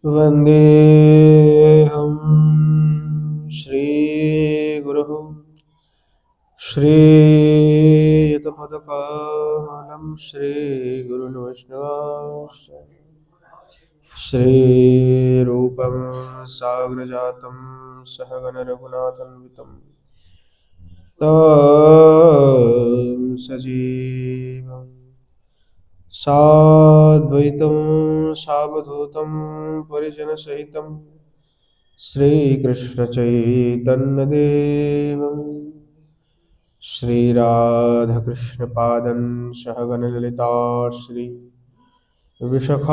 वन्देऽहं श्रीगुरुः श्रीयुतपदकमलं श्रीगुरुन् वैष्णवांश्च श्रीरूपं साग्रजातं सहगणरघुनाथान्वितं तं सजीवम् साद्वैतं सावधूतं परिजनसहितं श्रीकृष्णचैतन्यदेवं श्रीराधाकृष्णपादं सहगणललिता श्री विशाखान्वितश्च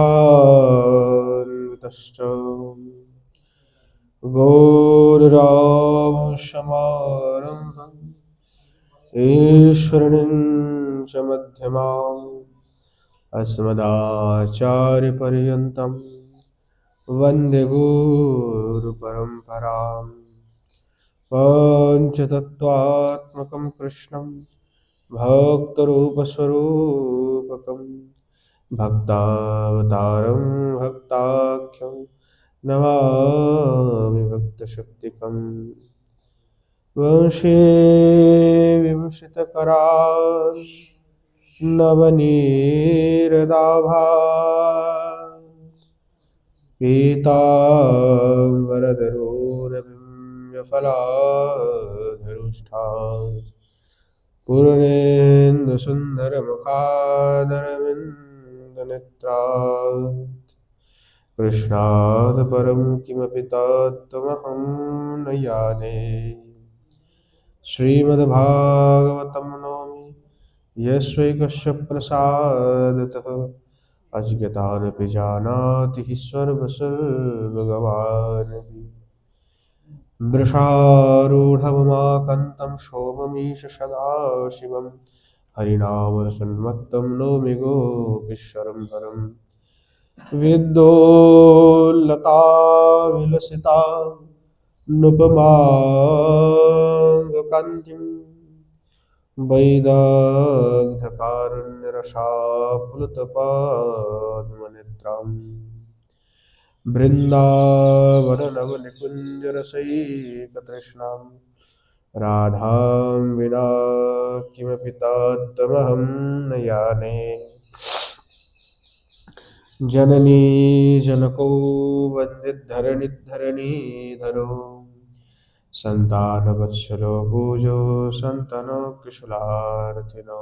गौररामशमारम्भम् ईश्वरीं च मध्यमाम् अस्मदाचार्यपर्यन्तं वन्दे गुरुपरम्पराम् पञ्चतत्त्वात्मकं कृष्णं भक्तरूपस्वरूपकं भक्तावतारं भक्ताख्यं नमामि भक्तशक्तिकम् वंशे विभूषितकरान् नवनीरदाभा पीताम्बरधरोरविन्द्यफलाधरुष्ठात् पूर्णेन्दुसुन्दरमुखादरविन्दनेत्रात् कृष्णात् परं किमपि तत्त्वमहं न जाने श्रीमद्भागवतं नौमि यस्वैकस्य प्रसादतः अज्ञातानपि जानाति हि सर्वभगवानपि वृषारूढममाकन्तं सोममीश सदाशिवं हरिनामसन्मत्तं नौमि गोपीश्वरं हरं विद्योल्लता नुपमाङ्गकान्तिं वैदग्ध्यकारुण्यरसाप्लुतपाद्मनिद्रां बृन्दावननवनिकुञ्जरसैकतृष्णां राधां विना किमपि तत्त्वमहं न जाने जननी जनको वन्दिद्धरणिधरणीधरो सन्तानवत्सलो भुजो सन्तनो कुशलार्थिनो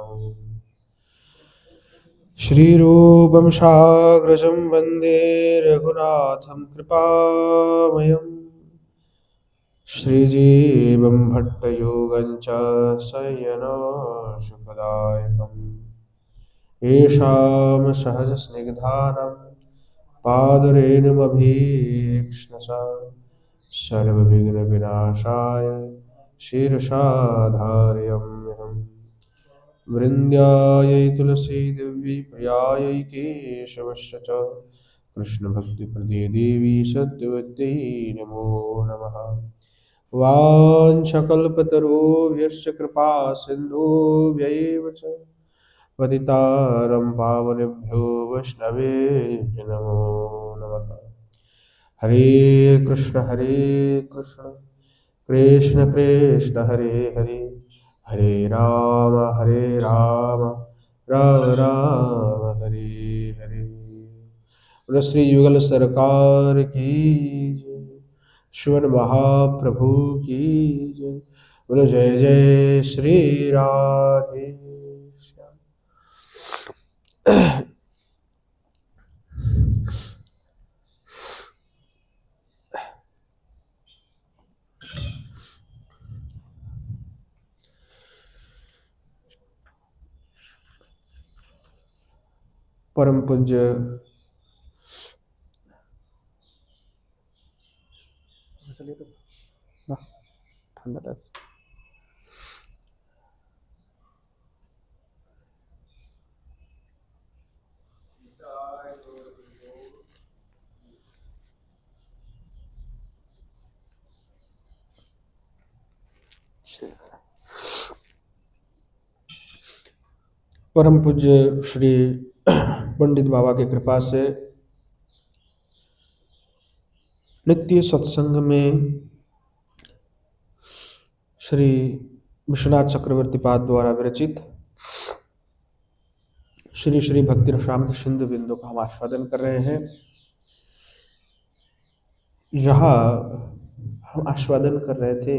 श्रीरूपं साग्रजं वन्दे रघुनाथं कृपामयम् श्रीजीवं भट्टयोगं च शय्यनो सुखदायकम् येषां सहजस्निग्धानां पादरेणुमभीक्ष्णसा सर्वविघ्नविनाशाय शीर्षा धारयाम्यहम् वृन्द्यायै तुलसीदेवी प्रियायै केशवस्य च कृष्णभक्तिप्रदे देवी सत्यवत्यै नमो नमः वाञ्छकल्पतरुभ्यश्च कृपा सिन्धुभ्यैव च पतितारं पावनेभ्यो वैष्णवेभ्यो नमो नमः हरे कृष्ण कृष्ण कृष्ण हरे हरे हरे राम राम राम हरे हरे। बोलो श्री युगल सरकार की जय, श्रवण महाप्रभु की जय। बोलो जय जय श्री राधे श्याम। परम पूज्य ठंडा परम पूज्य श्री पंडित बाबा की कृपा से नित्य सत्संग में श्री विश्वनाथ चक्रवर्ती पाद द्वारा विरचित श्री श्री भक्ति रसामृत सिंधु बिंदु का हम आस्वादन कर रहे हैं। यहाँ हम आस्वादन कर रहे थे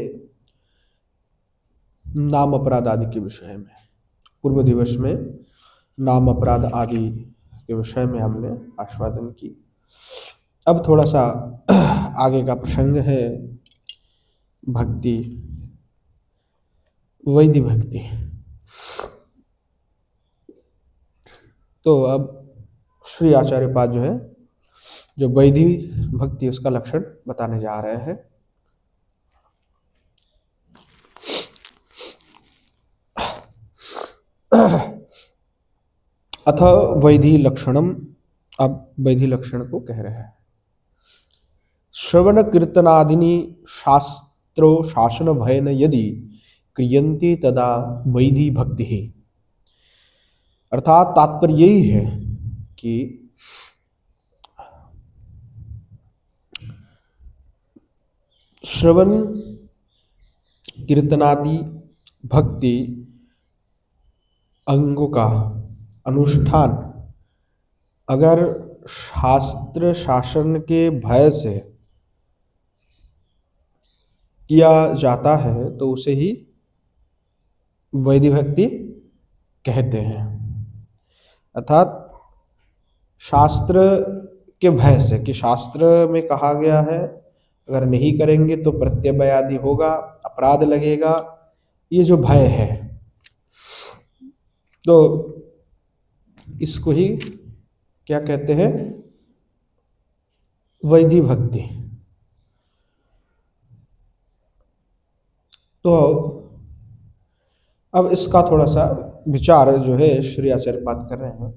नाम अपराध आदि के विषय में। पूर्व दिवस में नाम अपराध आदि के विषय में हमने आस्वादन की। अब थोड़ा सा आगे का प्रसंग है भक्ति, वैदिक भक्ति। तो अब श्री आचार्य पाद जो है जो वैदिक भक्ति उसका लक्षण बताने जा रहे हैं। अथ वैधि लक्षणम, अब वैधि लक्षण को कह रहे हैं। श्रवण कीर्तनादिनी शास्त्रो शासन भयन यदि क्रियन्ति तदा वैधि भक्ति है। अर्थात तात्पर्य यही है कि श्रवण कीर्तनादि भक्ति अंगों का अनुष्ठान अगर शास्त्र शासन के भय से किया जाता है तो उसे ही वैदिक भक्ति कहते हैं। अर्थात शास्त्र के भय से, कि शास्त्र में कहा गया है अगर नहीं करेंगे तो प्रत्यय आदि होगा, अपराध लगेगा, ये जो भय है तो इसको ही क्या कहते हैं, वैदिक भक्ति। तो अब इसका थोड़ा सा विचार जो है श्री आचार्य पाद कर रहे हैं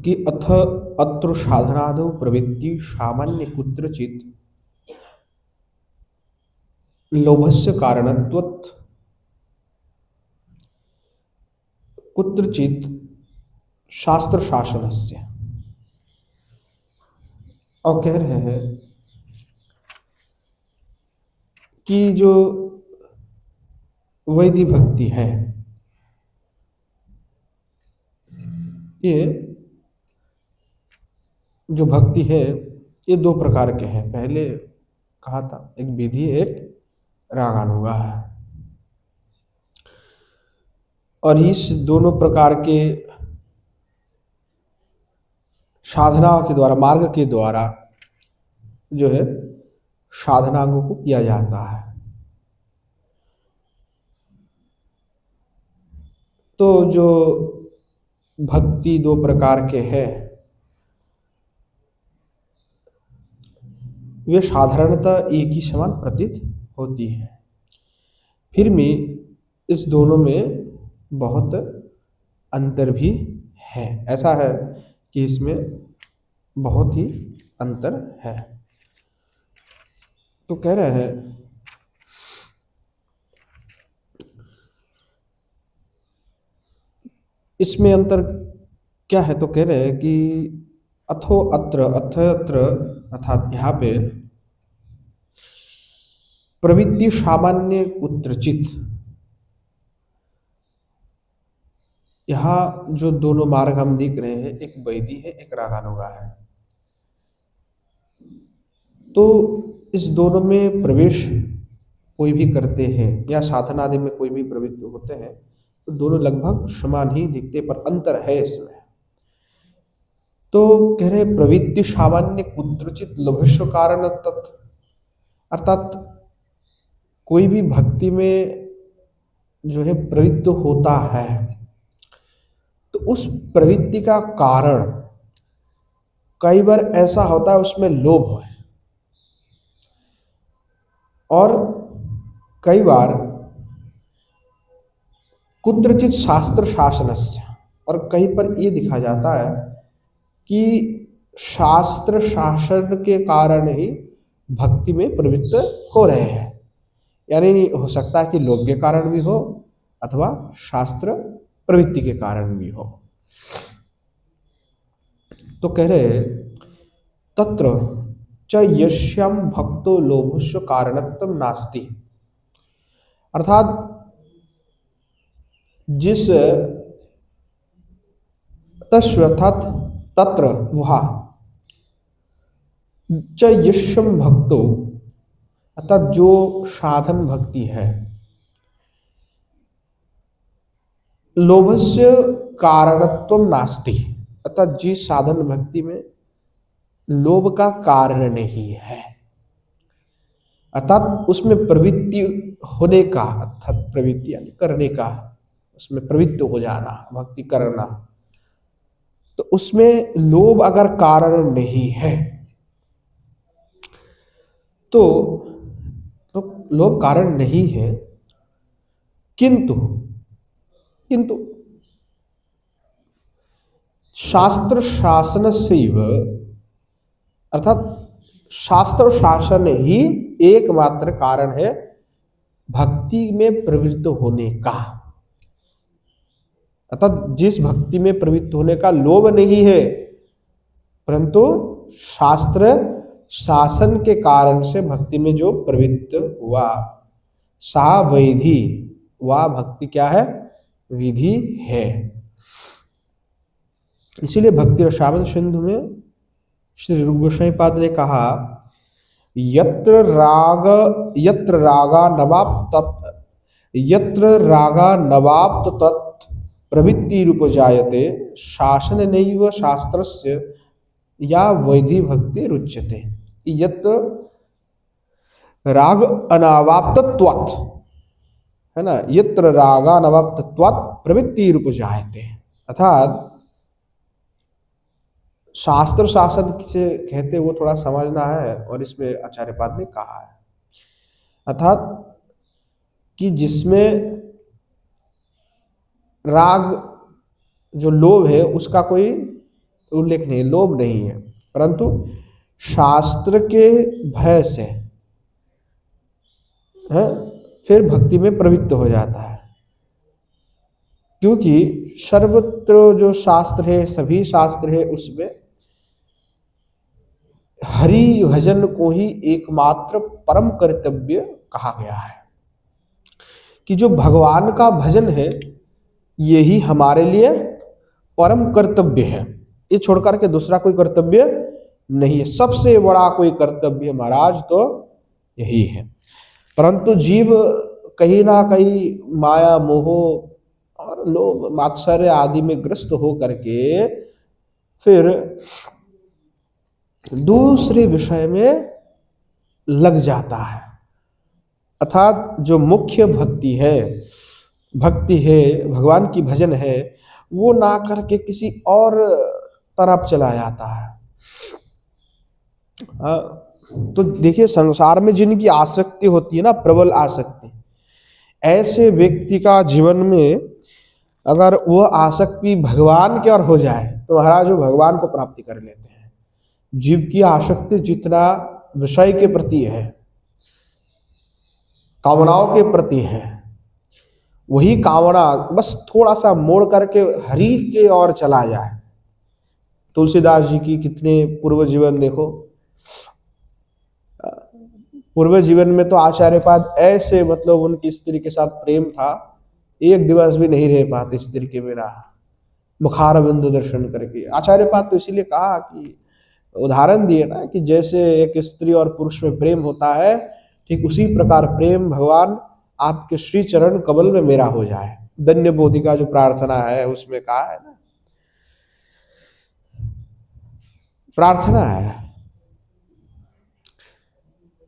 कि अथ अत्र साधनादौ प्रवृत्ति सामान्य कुत्रचित् लोभस्य कारणत्वत् कुत्रचित् शास्त्र शासनस्य। और कह रहे हैं कि जो वैदिक भक्ति है ये जो भक्ति है ये दो प्रकार के हैं। पहले कहा था एक विधि एक रागानुगा है, और इस दोनों प्रकार के साधनाओं के द्वारा, मार्ग के द्वारा जो है साधनाओं को किया जाता है। तो जो भक्ति दो प्रकार के हैं वे साधारणतः एक ही समान प्रतीत होती है, फिर भी इस दोनों में बहुत अंतर भी है। ऐसा है कि इसमें बहुत ही अंतर है। तो कह रहे हैं इसमें अंतर क्या है, तो कह रहे हैं कि अथो अत्र अर्थात यहाँ पे प्रवृत्ति सामान्य कुत्रचित, यहाँ जो दोनों मार्ग हम देख रहे हैं एक वैदिक है एक रागानुगा है। तो इस दोनों में प्रवेश कोई भी करते हैं या साधना आदि में कोई भी प्रवृत्त होते हैं तो दोनों लगभग समान ही दिखते, पर अंतर है इसमें। तो कह रहे प्रवृत्ति सामान्य कुत्रचित लोभस्व कारण तत्, अर्थात कोई भी भक्ति में जो है प्रवृत्त होता है तो उस प्रवृत्ति का कारण कई बार ऐसा होता है उसमें लोभ है, और कई बार कुत्रचित शास्त्र शासनस्य, और कहीं पर ये दिखा जाता है कि शास्त्र शासन के कारण ही भक्ति में प्रवृत्त हो रहे हैं। यानी हो सकता है कि लोभ के कारण भी हो अथवा शास्त्र प्रवृत्ति के कारण भी हो। तो कह रहे तत्र च यस्याम भक्तो लोभस्य कारणत्वम नास्ति, अर्थात जिस तस्व अर्थात तत्र वहा च यस्यम भक्तो अर्थात जो साधन भक्ति है, लोभस्य कारणत्वम नास्ति अर्थात जिस साधन भक्ति में लोभ का कारण नहीं है, अर्थात उसमें प्रवृत्ति होने का, अर्थात प्रवृत्ति यानी करने का, उसमें प्रवृत्त हो जाना, भक्ति करना, तो उसमें लोभ अगर कारण नहीं है तो लोभ कारण नहीं है, किंतु किंतु शास्त्र शासन से अर्थात शास्त्र शासन ही एकमात्र कारण है भक्ति में प्रवृत्त होने का, अर्थात जिस भक्ति में प्रवृत्त होने का लोभ नहीं है, परंतु शास्त्र शासन के कारण से भक्ति में जो प्रवृत्त हुआ, सा वैधि, वह भक्ति क्या है, विधि है। इसीलिए भक्ति रसामृत सिंधु में श्री रूप गोस्वामी पाद ने कहा यत्र रागा नवाप्त तत् प्रवृत्ति रूप जायते शासन नैव शास्त्रस्य या वैधि भक्ति रुच्यते। यत्र राग अनावाप्तत्वात्, है ना, यत्र रागा अनावाप्तत्वात् प्रवृत्ति रूप जायते, अर्थात शास्त्र शासन किसे कहते वो थोड़ा समझना है, और इसमें आचार्यपाद ने कहा है, अर्थात कि जिसमें राग जो लोभ है उसका कोई उल्लेख नहीं, लोभ नहीं है, परंतु शास्त्र के भय से है फिर भक्ति में प्रवृत्त हो जाता है, क्योंकि सर्वत्र जो शास्त्र है, सभी शास्त्र है, उसमें हरि भजन को ही एकमात्र परम कर्तव्य कहा गया है, कि जो भगवान का भजन है यही हमारे लिए परम कर्तव्य है, ये छोड़कर के दूसरा कोई कर्तव्य नहीं है। सबसे बड़ा कोई कर्तव्य महाराज तो यही है, परंतु जीव कहीं ना कहीं माया मोह और लोभ मात्सर्य आदि में ग्रस्त हो करके फिर दूसरे विषय में लग जाता है, अर्थात जो मुख्य भक्ति है भगवान की भजन है, वो ना करके किसी और तरफ चला जाता है। तो देखिए संसार में जिनकी आसक्ति होती है ना, प्रबल आसक्ति, ऐसे व्यक्ति का जीवन में अगर वह आसक्ति भगवान की ओर हो जाए तो महाराज वो भगवान को प्राप्ति कर लेते हैं। जीव की आसक्ति जितना विषय के प्रति है, कामनाओं के प्रति है, वही कामना बस थोड़ा सा मोड़ करके हरि के ओर चला जाए। तुलसीदास जी की कितने पूर्व जीवन देखो, पूर्व जीवन में तो आचार्यपाद ऐसे मतलब उनकी स्त्री के साथ प्रेम था, एक दिवस भी नहीं रह पाते स्त्री के बिना, मुखार बिंदु दर्शन करके। आचार्यपाद तो इसीलिए कहा कि उदाहरण दिए ना कि जैसे एक स्त्री और पुरुष में प्रेम होता है, ठीक उसी प्रकार प्रेम भगवान आपके श्री चरण कमल में मेरा हो जाए। धन्य बोधि का जो प्रार्थना है उसमें कहा है ना, प्रार्थना है,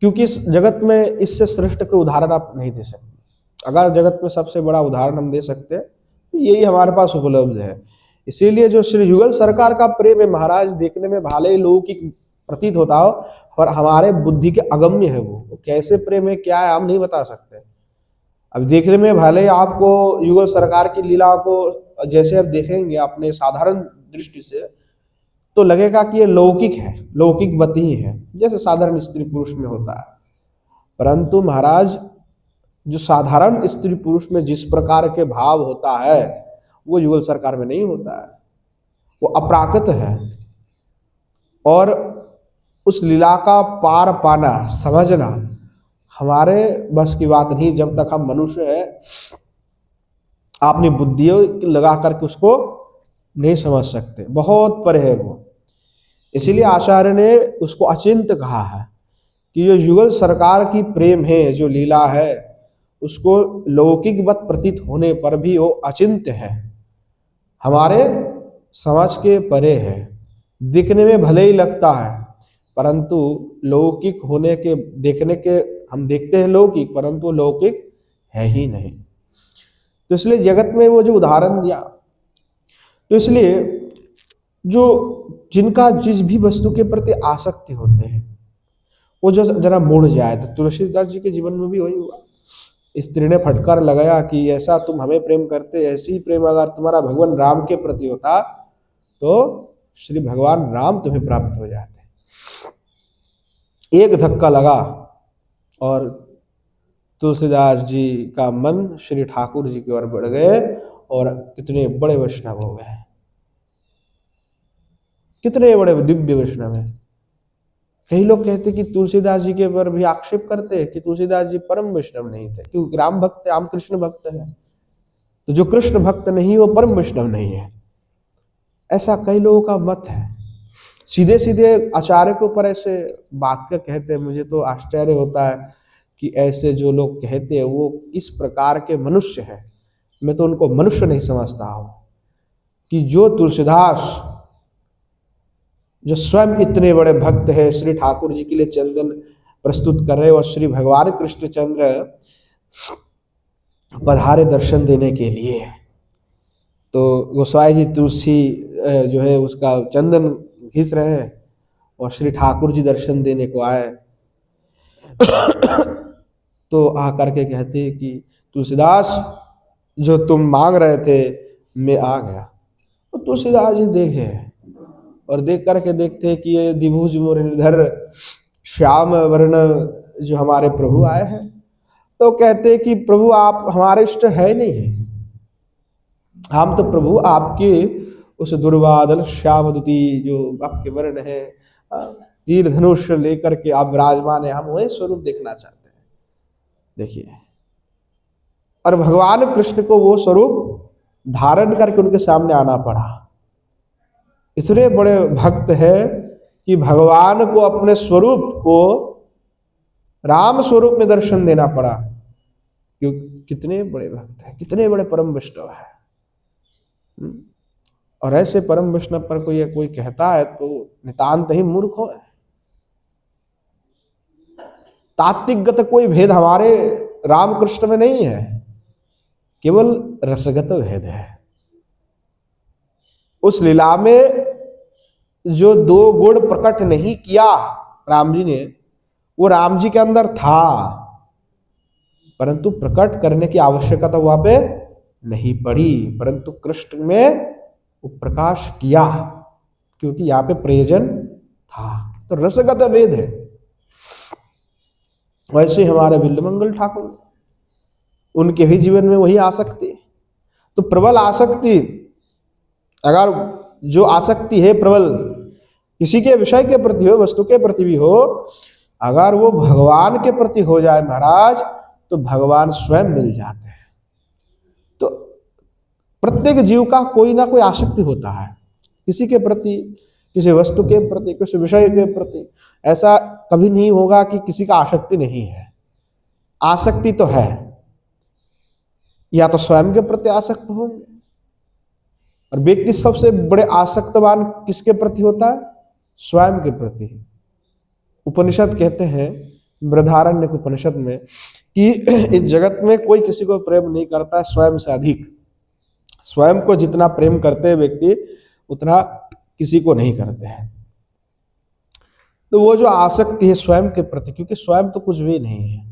क्योंकि इस जगत में इससे श्रेष्ठ कोई उदाहरण आप नहीं दे सकते। अगर जगत में सबसे बड़ा उदाहरण हम दे सकते हैं तो यही हमारे पास उपलब्ध है। इसीलिए जो श्री युगल सरकार का प्रेम है महाराज, देखने में भले ही लोगों की प्रतीत होता हो, पर हमारे बुद्धि के अगम्य है। वो कैसे प्रेम है, क्या है, हम नहीं बता सकते। अब देखने में भले ही आपको युगल सरकार की लीला को जैसे अब देखेंगे अपने साधारण दृष्टि से तो लगेगा कि ये लौकिक है, लौकिकवती ही है, जैसे साधारण स्त्री पुरुष में होता है। परंतु महाराज जो साधारण स्त्री पुरुष में जिस प्रकार के भाव होता है वो युगल सरकार में नहीं होता है, वो अपराकृत है। और उस लीला का पार पाना, समझना हमारे बस की बात नहीं। जब तक हम मनुष्य है अपनी बुद्धि लगा करके उसको नहीं समझ सकते, बहुत परे है वो। इसीलिए आचार्य ने उसको अचिंत्य कहा है कि जो युगल सरकार की प्रेम है, जो लीला है, उसको लौकिकवत प्रतीत होने पर भी वो अचिंत्य है, हमारे समझ के परे है। दिखने में भले ही लगता है, परंतु लौकिक होने के देखने के हम देखते हैं लौकिक, परंतु लौकिक है ही नहीं। तो इसलिए जगत में वो जो उदाहरण दिया, तो इसलिए जो जिनका जिस भी वस्तु के प्रति आसक्ति होते हैं वो जो जरा मुड़ जाए, तो तुलसीदास जी के जीवन में भी वही हुआ। स्त्री ने फटकार लगाया कि ऐसा तुम हमें प्रेम करते, ऐसी ही प्रेम अगर तुम्हारा भगवान राम के प्रति होता तो श्री भगवान राम तुम्हें प्राप्त हो जाते। एक धक्का लगा और तुलसीदास जी का मन श्री ठाकुर जी की ओर बढ़ गए और कितने बड़े वैष्णव हो गए, कितने बड़े दिव्य वैष्णव हैं। कई लोग कहते कि तुलसीदास जी के ऊपर भी आक्षेप करते हैं कि तुलसीदास जी परम वैष्णव नहीं थे, क्योंकि राम भक्त, राम कृष्ण भक्त है, तो जो कृष्ण भक्त नहीं वो परम वैष्णव नहीं है, ऐसा कई लोगों का मत है। सीधे सीधे आचार्य के ऊपर ऐसे वाक्य कहते हैं, मुझे तो आश्चर्य होता है कि ऐसे जो लोग कहते हैं वो किस प्रकार के मनुष्य हैं। मैं तो उनको मनुष्य नहीं समझता हूँ कि जो तुलसीदास जो स्वयं इतने बड़े भक्त है, श्री ठाकुर जी के लिए चंदन प्रस्तुत कर रहे और श्री भगवान कृष्णचंद्र पधारे दर्शन देने के लिए, तो गोसाई जी तुलसी जो है उसका चंदन घिस रहे हैं और श्री ठाकुर जी दर्शन देने को आए। तो आकर के कहते हैं कि तुलसीदास जो तुम मांग रहे थे मैं आ गया। तो तुलसीदास जी देखे और देख करके देखते हैं कि ये द्विभुज मुरलीधर श्याम वर्ण जो हमारे प्रभु आए हैं, तो कहते हैं कि प्रभु आप हमारे इष्ट है नहीं है, हम तो प्रभु आपके उस दुर्वादल श्यामदूती जो आपके वर्ण है, तीर धनुष लेकर के आप विराजमान है, हम वही स्वरूप देखना चाहते हैं। देखिए, और भगवान कृष्ण को वो स्वरूप धारण करके उनके सामने आना पड़ा। इतने बड़े भक्त है कि भगवान को अपने स्वरूप को राम स्वरूप में दर्शन देना पड़ा। क्योंकि कितने बड़े भक्त हैं, कितने बड़े परम वैष्णव है। और ऐसे परम वैष्णव पर कोई कहता है तो नितांत ही मूर्ख हो। तात्विकगत कोई भेद हमारे रामकृष्ण में नहीं है, केवल रसगत भेद है। उस लीला में जो दो गुण प्रकट नहीं किया राम जी ने, वो राम जी के अंदर था, परंतु प्रकट करने की आवश्यकता वहां पे नहीं पड़ी, परंतु कृष्ण में वो प्रकाश किया क्योंकि यहाँ पे प्रयोजन था। तो रसगत भेद है। वैसे हमारे बिल्वमंगल ठाकुर, उनके भी जीवन में वही आसक्ति। तो प्रबल आसक्ति, अगर जो आसक्ति है प्रबल किसी के विषय के प्रति हो, वस्तु के प्रति भी हो, अगर वो भगवान के प्रति हो जाए महाराज, तो भगवान स्वयं मिल जाते हैं। तो प्रत्येक जीव का कोई ना कोई आसक्ति होता है, किसी के प्रति, किसी वस्तु के प्रति, किसी विषय के प्रति। ऐसा कभी नहीं होगा कि किसी का आसक्ति नहीं है, आसक्ति तो है। या तो स्वयं के प्रति आसक्त होंगे, और व्यक्ति सबसे बड़े आसक्तवान किसके प्रति होता है? स्वयं के प्रति। उपनिषद कहते हैं, बृहदारण्यक उपनिषद में, कि इस जगत में कोई किसी को प्रेम नहीं करता है स्वयं से अधिक। स्वयं को जितना प्रेम करते हैं व्यक्ति, उतना किसी को नहीं करते हैं। तो वो जो आसक्ति है स्वयं के प्रति, क्योंकि स्वयं तो कुछ भी नहीं है,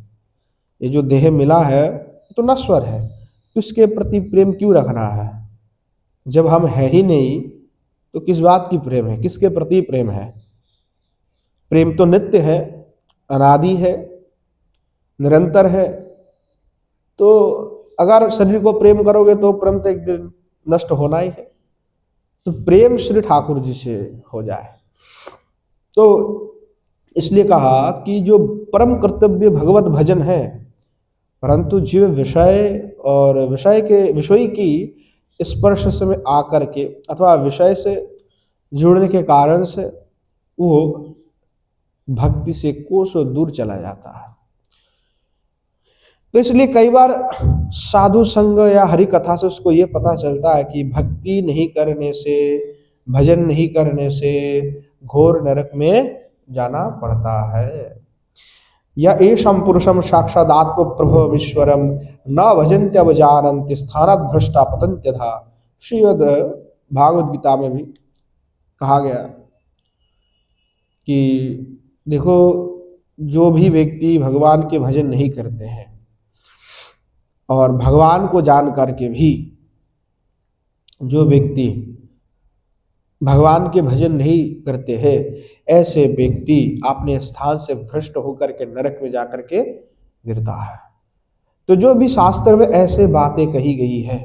ये जो देह मिला है तो नश्वर है, तो इसके प्रति प्रेम क्यों रखना है? जब हम है ही नहीं तो किस बात की प्रेम है, किसके प्रति प्रेम है? प्रेम तो नित्य है, अनादि है, निरंतर है। तो अगर शरीर को प्रेम करोगे तो प्रेम तो एक दिन नष्ट होना ही है। तो प्रेम श्री ठाकुर जी से हो जाए, तो इसलिए कहा कि जो परम कर्तव्य भगवत भजन है, परंतु जीव विषय और विषय की स्पर्श से में आकर के अथवा विषय से जुड़ने के कारण से वो भक्ति से कोसों दूर चला जाता है। तो इसलिए कई बार साधु संग या हरि कथा से उसको ये पता चलता है कि भक्ति नहीं करने से, भजन नहीं करने से घोर नरक में जाना पड़ता है। या एषम पुरुषम साक्षात् आत्म प्रभवमीश्वरम न भजन्त्य अवजानन्ति स्थानात् भ्रष्टा पतन्त्यथा। श्रीमद् भागवत गीता में भी कहा गया कि देखो, जो भी व्यक्ति भगवान के भजन नहीं करते हैं और भगवान को जान करके भी जो व्यक्ति भगवान के भजन नहीं करते हैं, ऐसे व्यक्ति अपने स्थान से भ्रष्ट होकर के नरक में जाकर के गिरता है। तो जो भी शास्त्र में ऐसे बातें कही गई है,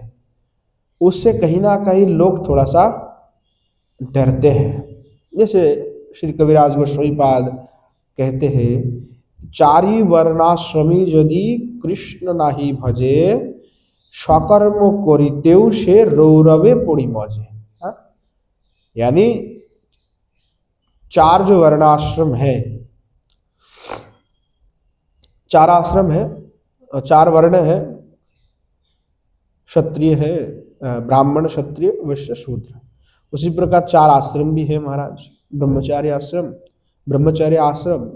उससे कहीं ना कहीं लोग थोड़ा सा डरते हैं। जैसे श्री कविराज गोस्वामी पाद कहते हैं, चारी वर्णाश्रमी यदि कृष्ण नाही भजे सकर्म करितेउ से रौरवे पड़ी मजे। यानी चार जो वर्णाश्रम है, चार आश्रम है, चार वर्ण है, क्षत्रिय है, ब्राह्मण, क्षत्रिय, वैश्य, शूद्र। उसी प्रकार चार आश्रम भी है महाराज, ब्रह्मचार्य आश्रम, ब्रह्मचर्य आश्रम,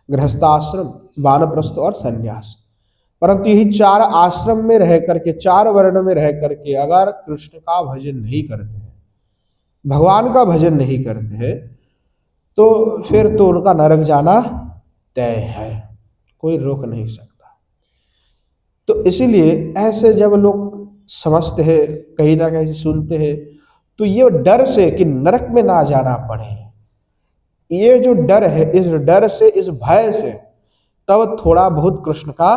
गृहस्थाश्रम, वानप्रस्थ और संन्यास। परंतु यही चार आश्रम में रह करके, चार वर्ण में रह करके अगर कृष्ण का भजन नहीं करते हैं, भगवान का भजन नहीं करते हैं, तो फिर तो उनका नरक जाना तय है, कोई रोक नहीं सकता। तो इसीलिए ऐसे जब लोग समझते हैं, कहीं ना कहीं सुनते हैं, तो ये डर से कि नरक में ना जाना पड़े, ये जो डर है, इस डर से, इस भय से तब थोड़ा बहुत कृष्ण का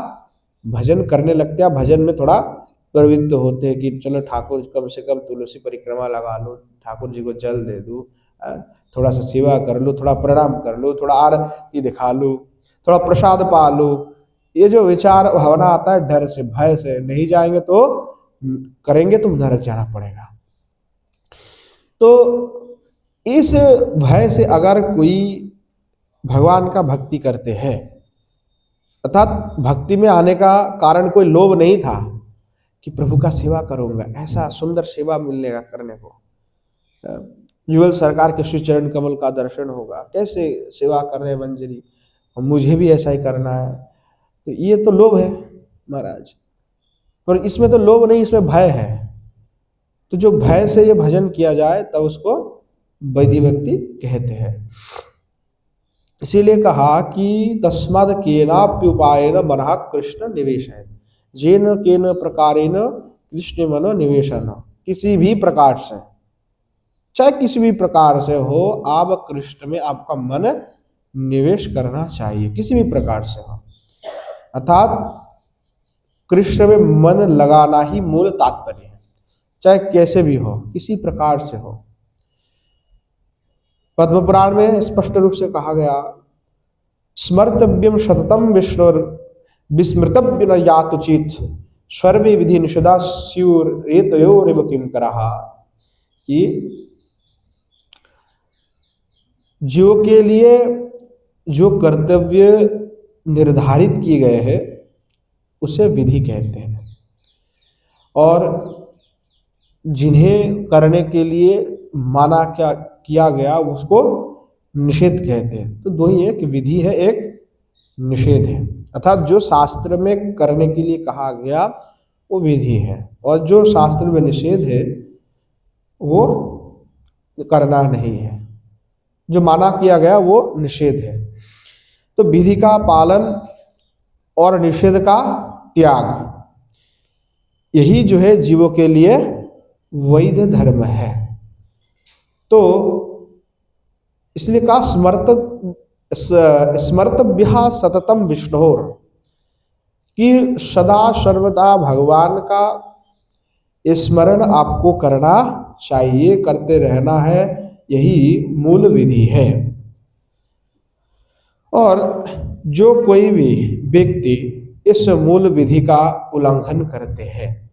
भजन करने लगते हैं, भजन में थोड़ा प्रवृत्त होते हैं कि चलो ठाकुर कम से कम तुलसी परिक्रमा लगा लो, ठाकुर जी को जल दे दूँ, थोड़ा सा सेवा कर लो, थोड़ा प्रणाम कर लो, थोड़ा आरती दिखा लो, थोड़ा प्रसाद पा लो। ये जो विचार भावना आता है डर से, भय से, नहीं जाएंगे तो करेंगे तो नरक जाना पड़ेगा। तो इस भय से अगर कोई भगवान का भक्ति करते हैं, अर्थात भक्ति में आने का कारण कोई लोभ नहीं था कि प्रभु का सेवा करूंगा, ऐसा सुंदर सेवा मिलेगा करने को, युगल सरकार के श्री चरण कमल का दर्शन होगा, कैसे सेवा कर रहे हैं मंजरी, मुझे भी ऐसा ही करना है। तो ये तो लोभ है महाराज, पर इसमें तो लोभ नहीं, इसमें भय है। तो जो भय से ये भजन किया जाए तब उसको वैधि भक्ति कहते हैं। इसीलिए कहा कि तस्माद केनाप्युपायेन मनः कृष्ण निवेशय, जेन केन प्रकारेण कृष्ण मनो निवेशन। किसी भी प्रकार से, चाहे किसी भी प्रकार से हो, आप कृष्ण में आपका मन निवेश करना चाहिए, किसी भी प्रकार से हो। अर्थात कृष्ण में मन लगाना ही मूल तात्पर्य है, चाहे कैसे भी हो, किसी प्रकार से हो। पद्म पुराण में स्पष्ट रूप से कहा गया, स्मर्तव्यम सततम विष्णुर विस्मृतव्य न यातुचित सर्वे विधि निषदा स्युरेतयोरिव किम करहा। कि जीव के लिए जो कर्तव्य निर्धारित किए गए हैं उसे विधि कहते हैं, और जिन्हें करने के लिए माना क्या किया गया उसको निषेध कहते हैं। तो दो ही है कि विधि है, एक निषेध है। अर्थात जो शास्त्र में करने के लिए कहा गया वो विधि है, और जो शास्त्र में निषेध है वो करना नहीं है, जो माना किया गया वो निषेध है। तो विधि का पालन और निषेध का त्याग, यही जो है जीवों के लिए वैध धर्म है। तो इसलिए कहा स्मर्तव्य सततम विष्णुर, कि सदा सर्वदा भगवान का स्मरण आपको करना चाहिए, करते रहना है, यही मूल विधि है। और जो कोई भी व्यक्ति इस मूल विधि का उल्लंघन करते हैं,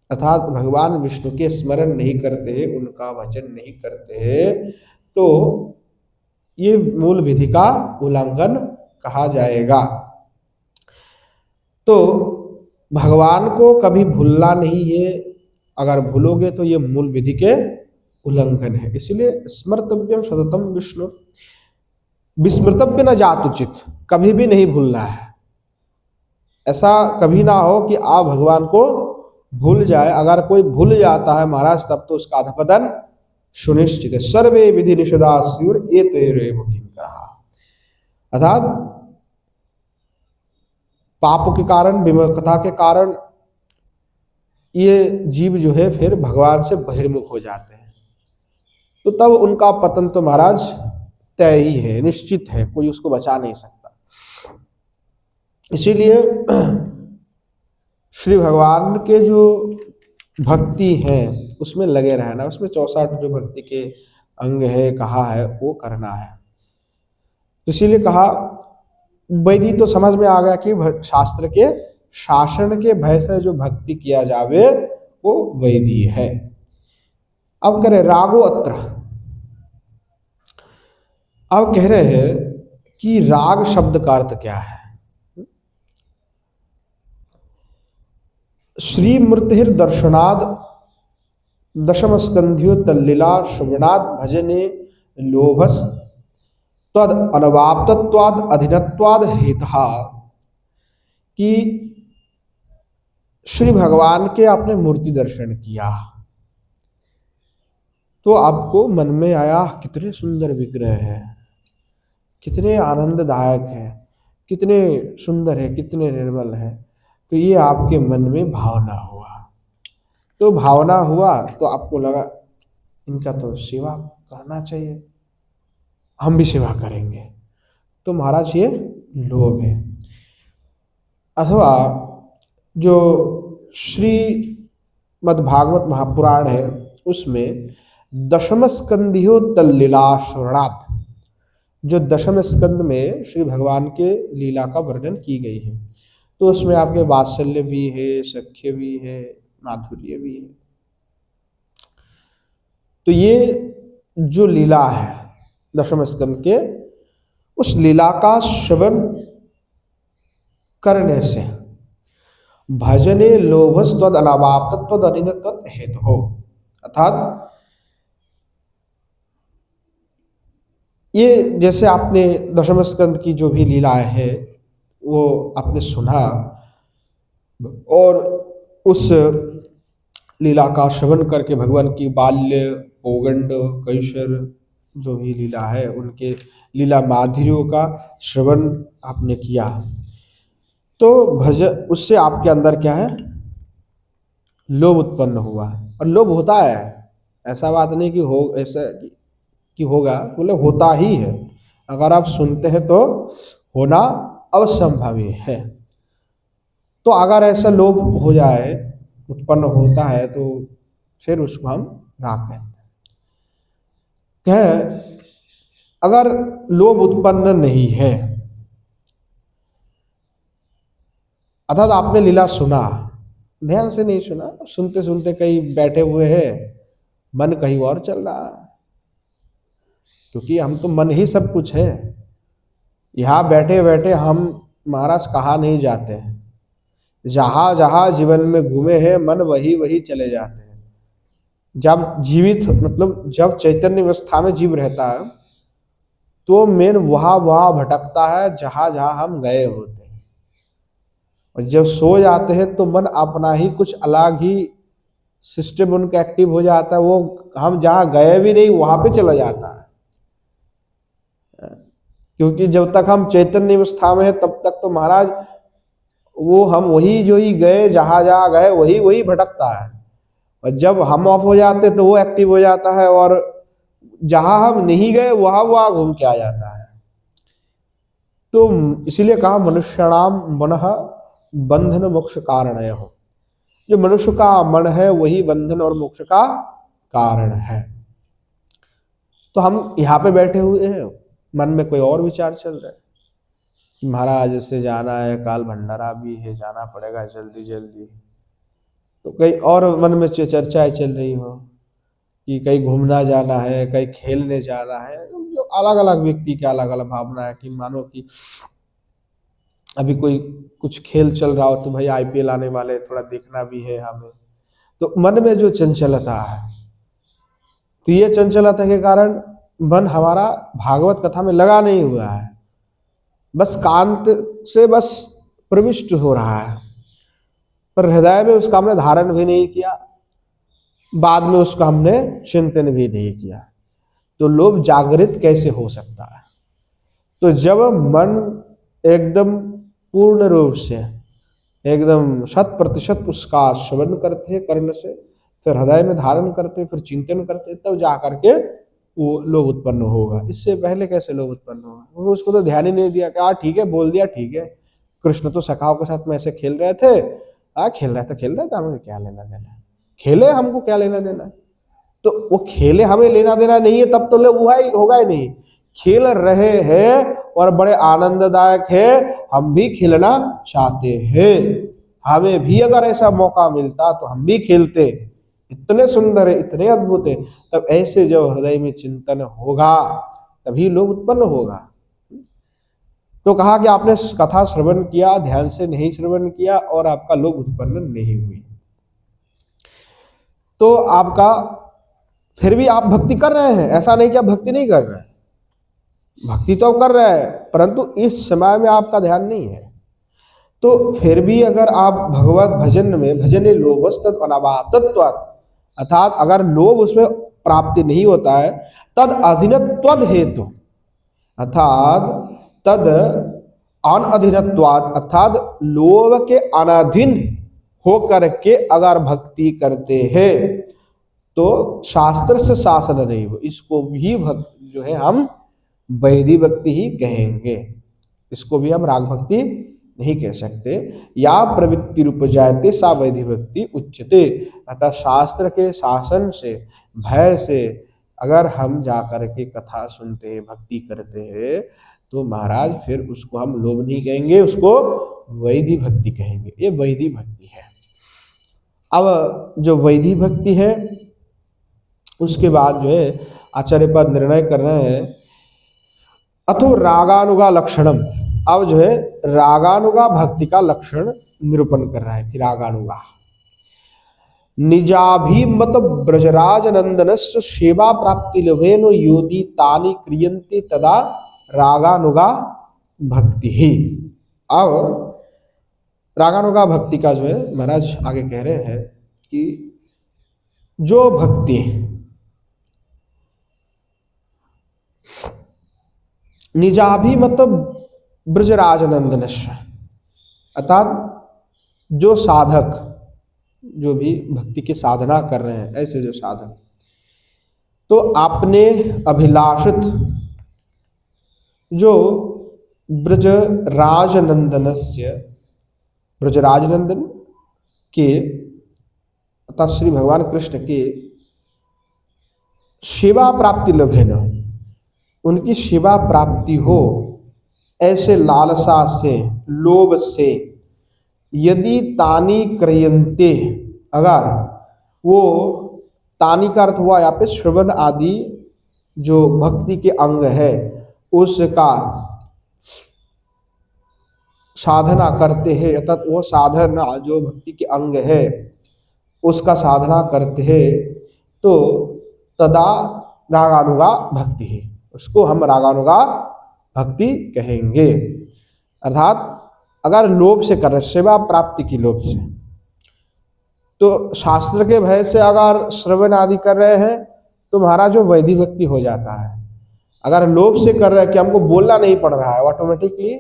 अर्थात भगवान विष्णु के स्मरण नहीं करते, उनका भजन नहीं करते, तो ये मूल विधि का उल्लंघन कहा जाएगा। तो भगवान को कभी भूलना नहीं है, अगर भूलोगे तो ये मूल विधि के उल्लंघन है। इसलिए स्मर्तव्यम सततम विष्णु, विस्मृतव्य न जातुचित, कभी भी नहीं भूलना है। ऐसा कभी ना हो कि आप भगवान को भूल जाए। अगर कोई भूल जाता है महाराज, तब तो उसका अधपतन सुनिश्चित है। सर्वे विधि निषेधा स्युर एतैरेव किंकरः, अर्थात पाप के कारण, विमुखता के कारण ये जीव जो है फिर भगवान से बहिर्मुख हो जाते हैं, तो तब उनका पतन तो महाराज तय ही है, निश्चित है, कोई उसको बचा नहीं सकता। इसीलिए श्री भगवान के जो भक्ति है उसमें लगे रहना, उसमें 64 जो भक्ति के अंग है कहा है वो करना है। तो इसीलिए कहा, वैदिक तो समझ में आ गया कि शास्त्र के शासन के भय से जो भक्ति किया जावे वो वैदी है। अब करें रागो अत्र। अब कह रहे हैं कि राग शब्द का अर्थ क्या है। श्री मूर्तिर् दर्शनाद दशम स्कंध्यो तल्लीला श्रवणाद भजने लोभस तद अनवाप्तत्वाद अधीनत्वाद हेतः, कि श्री भगवान के आपने मूर्ति दर्शन किया तो आपको मन में आया कितने सुंदर विग्रह है, कितने आनंददायक है, कितने सुंदर है, कितने निर्मल है, तो ये आपके मन में भावना हुआ। तो भावना हुआ तो आपको लगा इनका तो सेवा करना चाहिए, हम भी सेवा करेंगे, तो महाराज ये लोभ है। अथवा जो श्रीमद्भागवत महापुराण है उसमें दशम स्कंधियो तल्लीला श्रवणात्, जो दशम स्कंद में श्री भगवान के लीला का वर्णन की गई है, तो उसमें आपके वात्सल्य भी है, सख्य भी है, माधुर्य भी है। तो ये जो लीला है दशम स्कंद के, उस लीला का श्रवण करने से भजने लोभस त्वद अनावाप्त त्वद अनिंदत्वद हेतु हो, अर्थात ये जैसे आपने दशम स्कंद की जो भी लीलाएं है वो आपने सुना और उस लीला का श्रवण करके भगवान की बाल्य, पौगंड, कैशोर जो भी लीला है उनके लीला माधुर्यों का श्रवण आपने किया, तो उससे आपके अंदर क्या है, लोभ उत्पन्न हुआ। और लोभ होता है, ऐसा बात नहीं कि हो ऐसा कि होगा, बोले होता ही है। अगर आप सुनते हैं तो होना अवश्यंभावी है। तो अगर ऐसा लोभ हो जाए, उत्पन्न होता है, तो फिर उसको हम राग कहते हैं। अगर लोभ उत्पन्न नहीं है, अर्थात आपने लीला सुना, ध्यान से नहीं सुना, सुनते सुनते कहीं बैठे हुए हैं, मन कहीं और चल रहा है, क्योंकि हम तो मन ही सब कुछ है। यहाँ बैठे बैठे हम महाराज कहाँ नहीं जाते हैं, जहाँ जहाँ जीवन में घूमे हैं मन वही वही चले जाते हैं। जब जीवित मतलब जब चैतन्य अवस्था में जीव रहता है तो मेन वहाँ वहाँ भटकता है जहाँ जहाँ हम गए होते हैं, और जब सो जाते हैं तो मन अपना ही कुछ अलग ही सिस्टम उनका एक्टिव हो जाता है, वो हम जहाँ गए भी नहीं वहाँ पे चला जाता है। क्योंकि जब तक हम चैतन्य अवस्था में है तब तक तो महाराज वो हम वही जो ही गए, जहाँ जहाँ गए वही वही भटकता है, और जब हम ऑफ हो जाते तो वो एक्टिव हो जाता है, और जहाँ हम नहीं गए वहाँ वहाँ घूम के आ जाता है। तो इसीलिए कहा मनुष्याणाम मनः बंधन मोक्ष कारणय हो, जो मनुष्य का मन है वही बंधन और मोक्ष का कारण है। तो हम यहाँ पे बैठे हुए हैं, मन में कोई और विचार चल रहा है, कि महाराज से जाना है, काल भंडारा भी है, जाना पड़ेगा जल्दी जल्दी। तो कहीं और मन में चर्चाएं चल रही हो कि कहीं घूमना जाना है, कहीं खेलने जाना है। जो अलग अलग व्यक्ति के अलग अलग भावना है कि मानो कि अभी कोई कुछ खेल चल रहा हो तो भाई आईपीएल आने वाले, थोड़ा देखना भी है हमें। तो मन में जो चंचलता है, तो ये चंचलता के कारण मन हमारा भागवत कथा में लगा नहीं हुआ है, बस कांत से बस प्रविष्ट हो रहा है, पर हृदय में उसका हमने धारण भी नहीं किया, बाद में उसका हमने चिंतन भी नहीं किया। तो लोभ जागृत कैसे हो सकता है? तो जब मन एकदम पूर्ण रूप से एकदम 100% उसका श्रवण करते कर्ण से, फिर हृदय में धारण करते, फिर चिंतन करते, तब जा करके वो लोभ उत्पन्न होगा। इससे पहले कैसे लोभ उत्पन्न होगा? क्योंकि उसको तो ध्यान ही नहीं दिया कि ठीक है, बोल दिया ठीक है, कृष्ण तो सखाओं के साथ में ऐसे खेल रहे थे, खेल रहे थे, हमें क्या लेना देना, खेले हमको क्या लेना देना। तो वो खेले हमें लेना देना नहीं है, तब तो लोभ होगा ही नहीं। खेल रहे हैं और बड़े आनंददायक है, हम भी खेलना चाहते हैं, हमें भी अगर ऐसा मौका मिलता तो हम भी खेलते, इतने सुंदर है, इतने अद्भुत है। तब ऐसे जब हृदय में चिंतन होगा तभी लोभ उत्पन्न होगा। तो कहा कि आपने कथा श्रवण किया, ध्यान से नहीं श्रवण किया और आपका लोभ उत्पन्न नहीं हुई, तो आपका फिर भी आप भक्ति कर रहे हैं, ऐसा नहीं कि आप भक्ति नहीं कर रहे हैं, भक्ति तो कर रहे हैं, परंतु इस समय में आपका ध्यान नहीं है। तो फिर भी अगर आप भगवत भजन में भजने लोभस्तद अनावातत्वात्, अर्थात अगर लोभ उसमें प्राप्ति नहीं होता है, तद अधीनत्वद हेतु, अर्थात तद अनअधीनत्वात्, अर्थात लोभ के अनाधीन होकर के अगर भक्ति करते हैं तो शास्त्र से शासन नहीं हो, इसको भी भक्त जो है हम वैधि भक्ति ही कहेंगे, इसको भी हम राग भक्ति नहीं कह सकते। या प्रवृत्ति रूप जायते सा वैधि भक्ति उच्चते, अतः शास्त्र के शासन से, भय से अगर हम जाकर के कथा सुनते हैं, भक्ति करते हैं, तो महाराज फिर उसको हम लोभ नहीं कहेंगे, उसको वैधि भक्ति कहेंगे। ये वैधि भक्ति है। अब जो वैधि भक्ति है उसके बाद जो है आचार्य पद निर्णय कर रहे हैं, अथो रागानुगा लक्षणम। अब जो है रागानुगा भक्ति का लक्षण निरूपण कर रहा है कि रागानुगा निजाभिमत ब्रजराज नंदनस्य सेवा प्राप्ति लभेन योदि तानि क्रियन्ते तदा रागानुगा भक्ति ही। अब रागानुगा भक्ति का जो है महाराज आगे कह रहे हैं कि जो भक्ति निजाभिमत ब्रजराज नंदनस्य, अर्थात जो साधक, जो भी भक्ति की साधना कर रहे हैं, ऐसे जो साधक, तो आपने अभिलाषित जो ब्रजराज नंदनस्य, ब्रजराज नंदन के अर्थात श्री भगवान कृष्ण के सेवा प्राप्ति लभेन, उनकी सेवा प्राप्ति हो, ऐसे लालसा से, लोभ से, यदि तानी क्रियन्ते, अगर वो, तानी का अर्थ हुआ यहाँ पे श्रवण आदि जो भक्ति के अंग है उसका साधना करते हैं, अर्थात वो साधना जो भक्ति के अंग है उसका साधना करते हैं, तो तदा रागानुगा भक्ति है, उसको हम रागानुगा भक्ति कहेंगे। अर्थात अगर लोभ से कर रहे, सेवा प्राप्ति की लोभ से, तो शास्त्र के भय से अगर श्रवण आदि कर रहे हैं तो महाराज जो वैधि भक्ति हो जाता है। अगर लोभ से कर रहे हैं कि हमको बोलना नहीं पड़ रहा है, ऑटोमेटिकली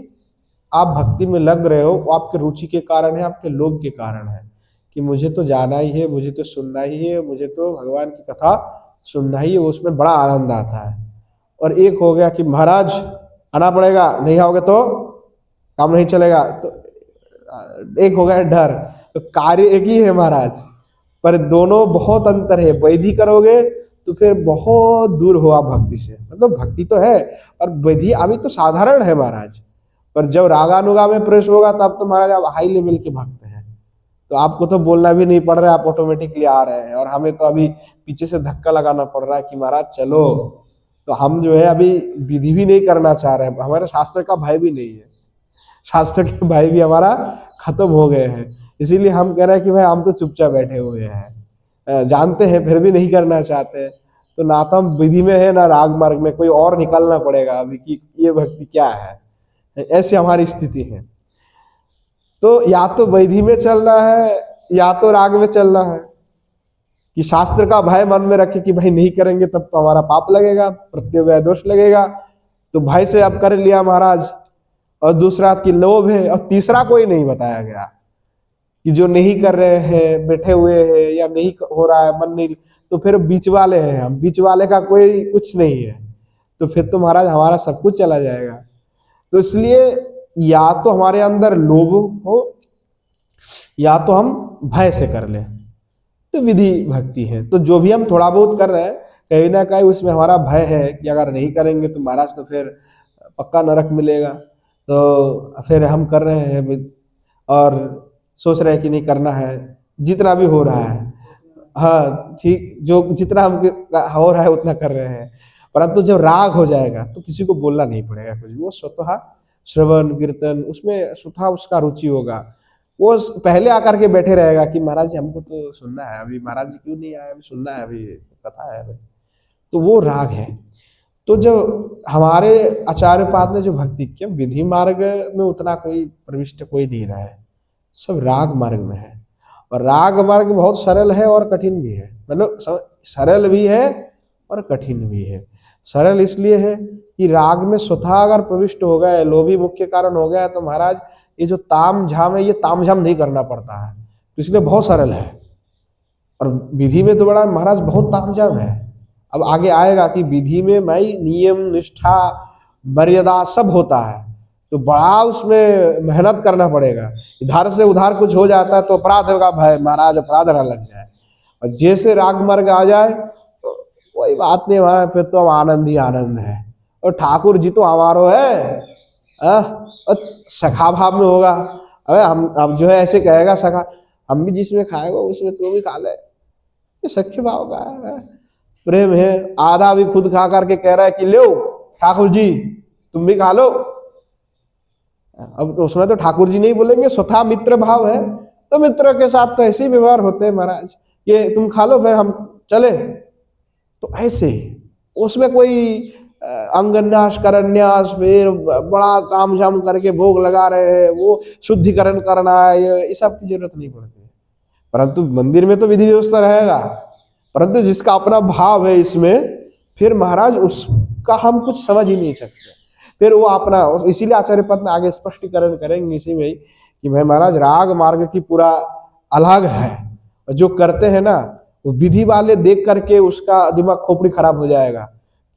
आप भक्ति में लग रहे हो, वो आपके रुचि के कारण है, आपके लोभ के कारण है कि मुझे तो जाना ही है, मुझे तो सुनना ही है, मुझे तो भगवान की कथा सुनना ही है, उसमें बड़ा आनंद आता है। और एक हो गया कि महाराज आना पड़ेगा, नहीं आओगे तो काम नहीं चलेगा, तो एक हो गया डर। तो कार्य एक ही है महाराज, पर दोनों बहुत अंतर है। वैधि करोगे तो फिर बहुत दूर हो आप भक्ति से, मतलब भक्ति तो है और विधि अभी तो साधारण है महाराज, पर जब रागानुगा में प्रवेश होगा तब तो महाराज आप हाई लेवल के भक्त हैं, तो आपको तो बोलना भी नहीं पड़ रहा है, आप ऑटोमेटिकली आ रहे हैं। और हमें तो अभी पीछे से धक्का लगाना पड़ रहा है कि महाराज चलो, तो हम जो है अभी विधि भी नहीं करना चाह रहे हैं, हमारे शास्त्र का भय भी नहीं है, शास्त्र के भय भी हमारा खत्म हो गए हैं। इसीलिए हम कह रहे हैं कि भाई हम तो चुपचाप बैठे हुए हैं, जानते हैं फिर भी नहीं करना चाहते। तो ना तो हम विधि में है ना राग मार्ग में, कोई और निकालना पड़ेगा अभी कि ये भक्ति क्या है, ऐसी हमारी स्थिति है। तो या तो विधि में चलना है या तो राग में चलना है, कि शास्त्र का भय मन में रखे कि भाई नहीं करेंगे तब तो हमारा पाप लगेगा, प्रत्यव्यय दोष लगेगा, तो भय से अब कर लिया महाराज। और दूसरा कि लोभ है, और तीसरा कोई नहीं बताया गया कि जो नहीं कर रहे हैं, बैठे हुए हैं या नहीं हो रहा है, मन नहीं, तो फिर बीच वाले हैं हम, बीच वाले का कोई कुछ नहीं है, तो फिर तो महाराज हमारा सब कुछ चला जाएगा। तो इसलिए या तो हमारे अंदर लोभ हो या तो हम भय से कर लें, तो विधि भक्ति है। तो जो भी हम थोड़ा बहुत कर रहे हैं कहीं ना कहीं उसमें हमारा भय है कि अगर नहीं करेंगे तो महाराज तो फिर पक्का नरक मिलेगा, तो फिर हम कर रहे हैं और सोच रहे हैं कि नहीं करना है, जितना भी हो रहा है, हाँ ठीक, जो जितना हम हो रहा है उतना कर रहे हैं। परंतु जब राग हो जाएगा तो किसी को बोलना नहीं पड़ेगा कुछ भी, वो स्वतः श्रवण कीर्तन उसमें स्वतः उसका रुचि होगा, वो पहले आकर के बैठे रहेगा कि महाराज जी हमको तो सुनना है, अभी महाराज जी क्यों नहीं आए, अभी सुनना है, अभी कथा है अभी। तो वो राग है। तो जब हमारे आचार्यपाद ने जो भक्ति किया, विधि मार्ग में उतना कोई प्रविष्ट कोई नहीं रहा है, सब राग मार्ग में है। और राग मार्ग बहुत सरल है और कठिन भी है, मतलब सरल भी है और कठिन भी है। सरल इसलिए है कि राग में स्वतः अगर प्रविष्ट हो गए, लोभी मुख्य कारण हो गया, तो महाराज ये जो ताम झाम है, ये ताम झाम नहीं करना पड़ता है, तो इसलिए बहुत सरल है। और विधि में तो बड़ा महाराज बहुत ताम झाम है। अब आगे आएगा कि विधि में भाई नियम निष्ठा मर्यादा सब होता है, तो बड़ा उसमें मेहनत करना पड़ेगा। इधर से उधर कुछ हो जाता है तो अपराध का भय, महाराज अपराध ना लग जाए। और जैसे राग मार्ग आ जाए तो कोई बात नहीं महाराज, फिर तो हम आनंद ही आनंद है। और ठाकुर जी तो हमारो है, और सखा भाव में होगा। अबे हम अब जो है ऐसे कहेगा सखा, हम भी जिसमें खाएगा उसमें तू भी खा ले, ये सख्य भाव का है, प्रेम है। आधा भी खुद खा करके कह रहा है कि लो ठाकुर जी तुम भी खा लो। अब तो उसमें तो ठाकुर जी नहीं बोलेंगे, स्वतः मित्र भाव है, तो मित्र के साथ तो ऐसे ही व्यवहार होते हैं महाराज, ये तुम खा लो फिर हम चले, तो ऐसे उसमें कोई अंगन्यास करन्यास फिर बड़ा ताम झाम करके भोग लगा रहे हैं, वो शुद्धिकरण करना है, ये सब की जरूरत नहीं पड़ती। परंतु मंदिर में तो विधि व्यवस्था रहेगा, परंतु जिसका अपना भाव है इसमें, फिर महाराज उसका हम कुछ समझ ही नहीं सकते। फिर वो अपना, इसीलिए आचार्य पद में आगे स्पष्टीकरण करेंगे इसी में कि भाई महाराज राग मार्ग की पूरा अलग है। जो करते हैं ना वो विधि वाले देख करके उसका दिमाग खोपड़ी खराब हो जाएगा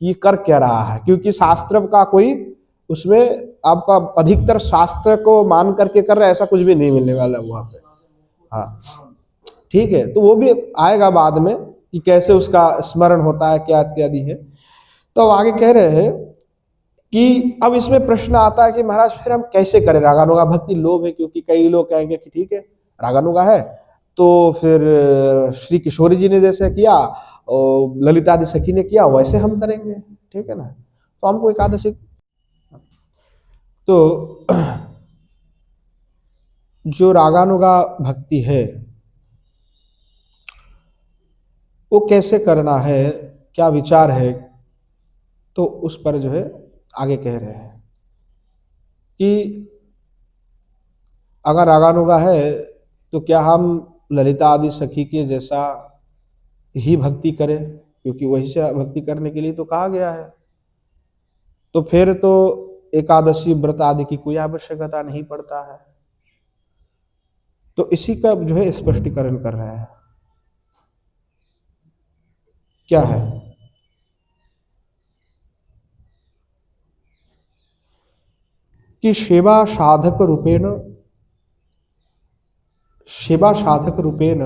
कि ये कर क्या रहा है, क्योंकि शास्त्र का कोई उसमें आपका अधिकतर शास्त्र को मान करके कर रहा है, ऐसा कुछ भी नहीं मिलने वाला वहां पे। हाँ ठीक है, तो वो भी आएगा बाद में कि कैसे उसका स्मरण होता है क्या इत्यादि है। तो अब आगे कह रहे हैं कि अब इसमें प्रश्न आता है कि महाराज फिर हम कैसे करें रागानुगा भक्ति। लोभ है, क्योंकि कई लोग कहेंगे कि ठीक है रागानुगा है तो फिर श्री किशोरी जी ने जैसे किया और ललिता आदि सखी ने किया वैसे हम करेंगे, ठीक है ना। तो हमको एकादशी, तो जो रागानुगा भक्ति है वो कैसे करना है, क्या विचार है, तो उस पर जो है आगे कह रहे हैं कि अगर रागानुगा है तो क्या हम ललिता आदि सखी के जैसा ही भक्ति करें, क्योंकि वही से भक्ति करने के लिए तो कहा गया है। तो फिर तो एकादशी व्रत आदि की कोई आवश्यकता नहीं पड़ता है। तो इसी का जो है स्पष्टीकरण कर रहे हैं। क्या है कि सेवा साधक रूपेण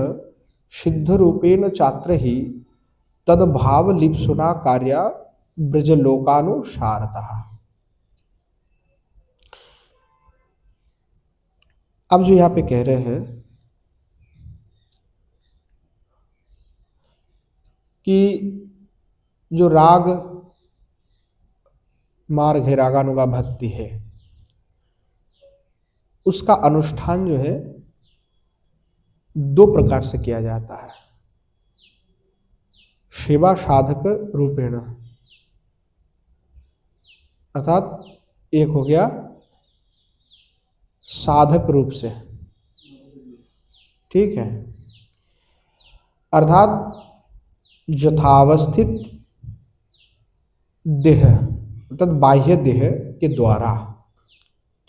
सिद्ध रूपेण चात्र ही तद भाव लिप्सुना कार्य ब्रजलोकानुसारतः। अब जो यहाँ पे कह रहे हैं कि जो राग मार्ग है, रागानुगा भक्ति है, उसका अनुष्ठान जो है दो प्रकार से किया जाता है। सेवा साधक रूपेण, अर्थात एक हो गया साधक रूप से, ठीक है, अर्थात यथावस्थित देह अर्थात बाह्य देह के द्वारा,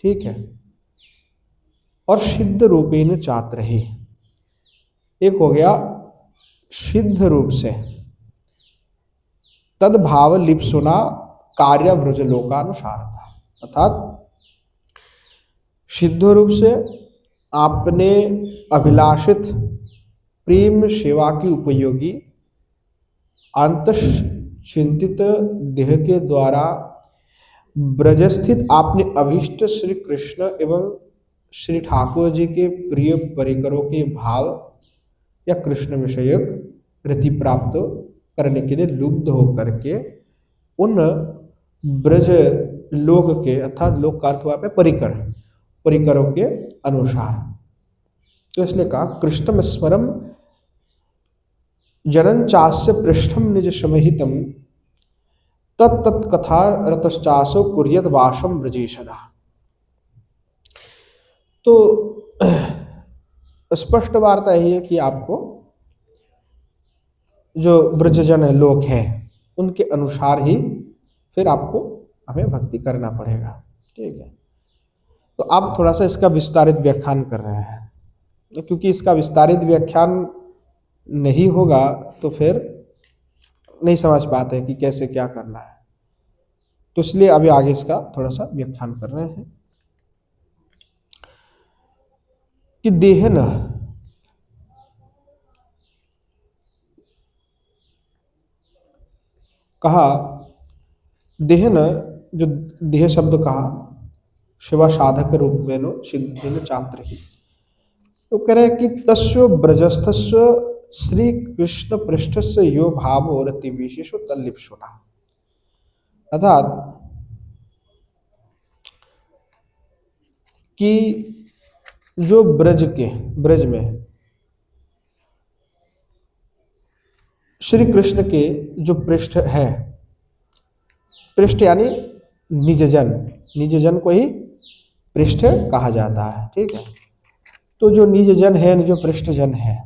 ठीक है, और सिद्ध रूपेण चात्र ही, एक हो गया सिद्ध रूप से, तद्भाव लिप्सुना कार्य व्रजलोकानुसारता, अर्थात सिद्ध रूप से आपने अभिलाषित प्रेम सेवा की उपयोगी अंतश्चिंतित देह के द्वारा ब्रजस्थित आपने अभीष्ट श्री कृष्ण एवं श्री ठाकुर जी के प्रिय परिकरों के भाव या कृष्ण विषयक रति प्राप्त करने के लिए लुब्ध होकर के उन ब्रज लोक के, अर्थात लोक का अर्थ हुआ पे परिकर, परिकरों के अनुसार, तो इसलिए कहा कृष्णम स्मरम जनन चास्य पृष्ठम निज समहितम तत्कथा रतश्चासो कुर्यत वासम ब्रजेशदा। तो स्पष्ट वार्ता यही है कि आपको जो ब्रजजन लोक है उनके अनुसार ही फिर आपको हमें भक्ति करना पड़ेगा, ठीक है। तो आप थोड़ा सा इसका विस्तारित व्याख्यान कर रहे हैं, क्योंकि इसका विस्तारित व्याख्यान नहीं होगा तो फिर नहीं समझ पाते कि कैसे क्या करना है, तो इसलिए अभी आगे इसका थोड़ा सा व्याख्यान कर रहे हैं कि देह न कहा, देह न जो देह शब्द कहा शिवा साधक रूप में नो सिद्ध चात्र ही, तो कह रहे कि तस्व ब्रजस्थस्व श्री कृष्ण पृष्ठस्य यो भाव रति विशेषो तल्लिप्सुना, अर्थात कि जो ब्रज में श्री कृष्ण के जो पृष्ठ है, पृष्ठ यानी निजजन को ही पृष्ठ कहा जाता है, ठीक है। तो जो निजजन है, जो पृष्ठजन है,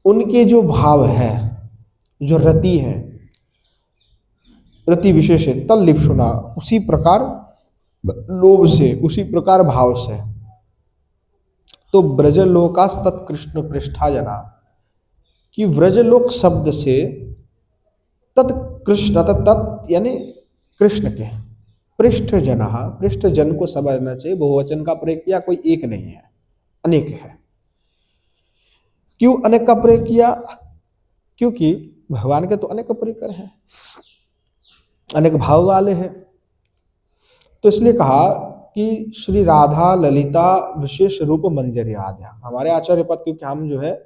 उनके जो भाव है, जो रति है, रति विशेष है, तल्लिप्सुना उसी प्रकार लोभ से, उसी प्रकार भाव से, तो ब्रजलोकास तत्कृष्ण पृष्ठा जना, कि व्रजलोक शब्द से तत्कृष्ण तत् यानी कृष्ण के पृष्ठजन, पृष्ठजन को समझना चाहिए, बहुवचन का प्रयोग किया, कोई एक नहीं है, अनेक है। क्यों अनेक का प्रयोग किया? क्योंकि भगवान के तो अनेक परिकर हैं, अनेक भाव वाले हैं, तो इसलिए कहा कि श्री राधा ललिता विशेष रूप मंजरी आद्या, हमारे आचार्य पद, क्योंकि हम जो है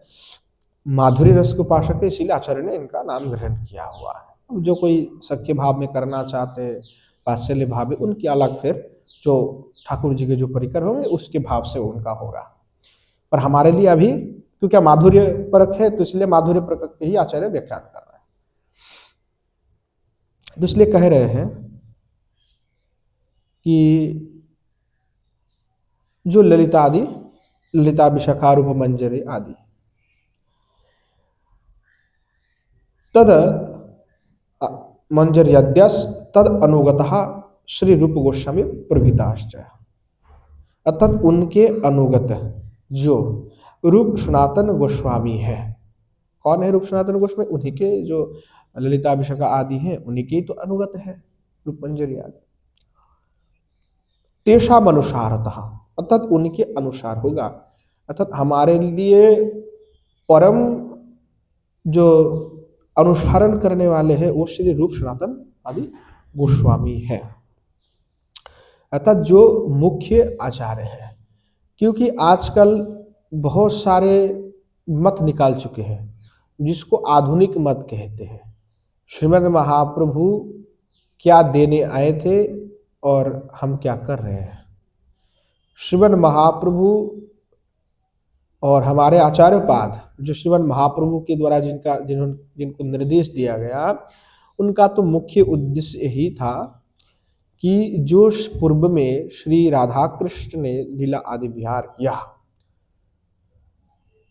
माधुरी रस के उपासक थे, इसीलिए आचार्य ने इनका नाम ग्रहण किया हुआ है। जो कोई सख्य भाव में करना चाहते, वात्सल्य भाव में, उनकी अलग फिर जो ठाकुर जी के जो परिकर होंगे उसके भाव से उनका होगा, पर हमारे लिए अभी क्योंकि माधुर्य परक है, तो इसलिए माधुर्य परक के ही आचार्य व्याख्यान कर रहे हैं। तो इसलिए कह रहे हैं कि जो ललिता आदि, ललिता विशाखा रूप मंजरी आदि, तद मंजर्याद्यस तद अनुगतः श्री रूप गोस्वामी प्रभृताश्च, अर्थात उनके अनुगत जो रूप सनातन गोस्वामी है। कौन है रूप सनातन गोस्वामी? उन्हीं के जो ललिता विशाखा आदि हैं, उन्हीं के तो अनुगत है रूप मंजरी आदि। तेषाम अनुसारतः, अर्थात उनके अनुसार होगा, अर्थात हमारे लिए परम जो अनुसरण करने वाले हैं वो श्री रूप सनातन आदि गोस्वामी है। अर्थात जो मुख्य आचार्य हैं। क्योंकि आजकल बहुत सारे मत निकाल चुके हैं जिसको आधुनिक मत कहते हैं। श्रीमद् महाप्रभु क्या देने आए थे और हम क्या कर रहे हैं। श्रीमद् महाप्रभु और हमारे आचार्यपाद जो श्रीमद् महाप्रभु के द्वारा जिनको निर्देश दिया गया, उनका तो मुख्य उद्देश्य ही था कि जो पूर्व में श्री राधा कृष्ण ने लीला आदि विहार किया,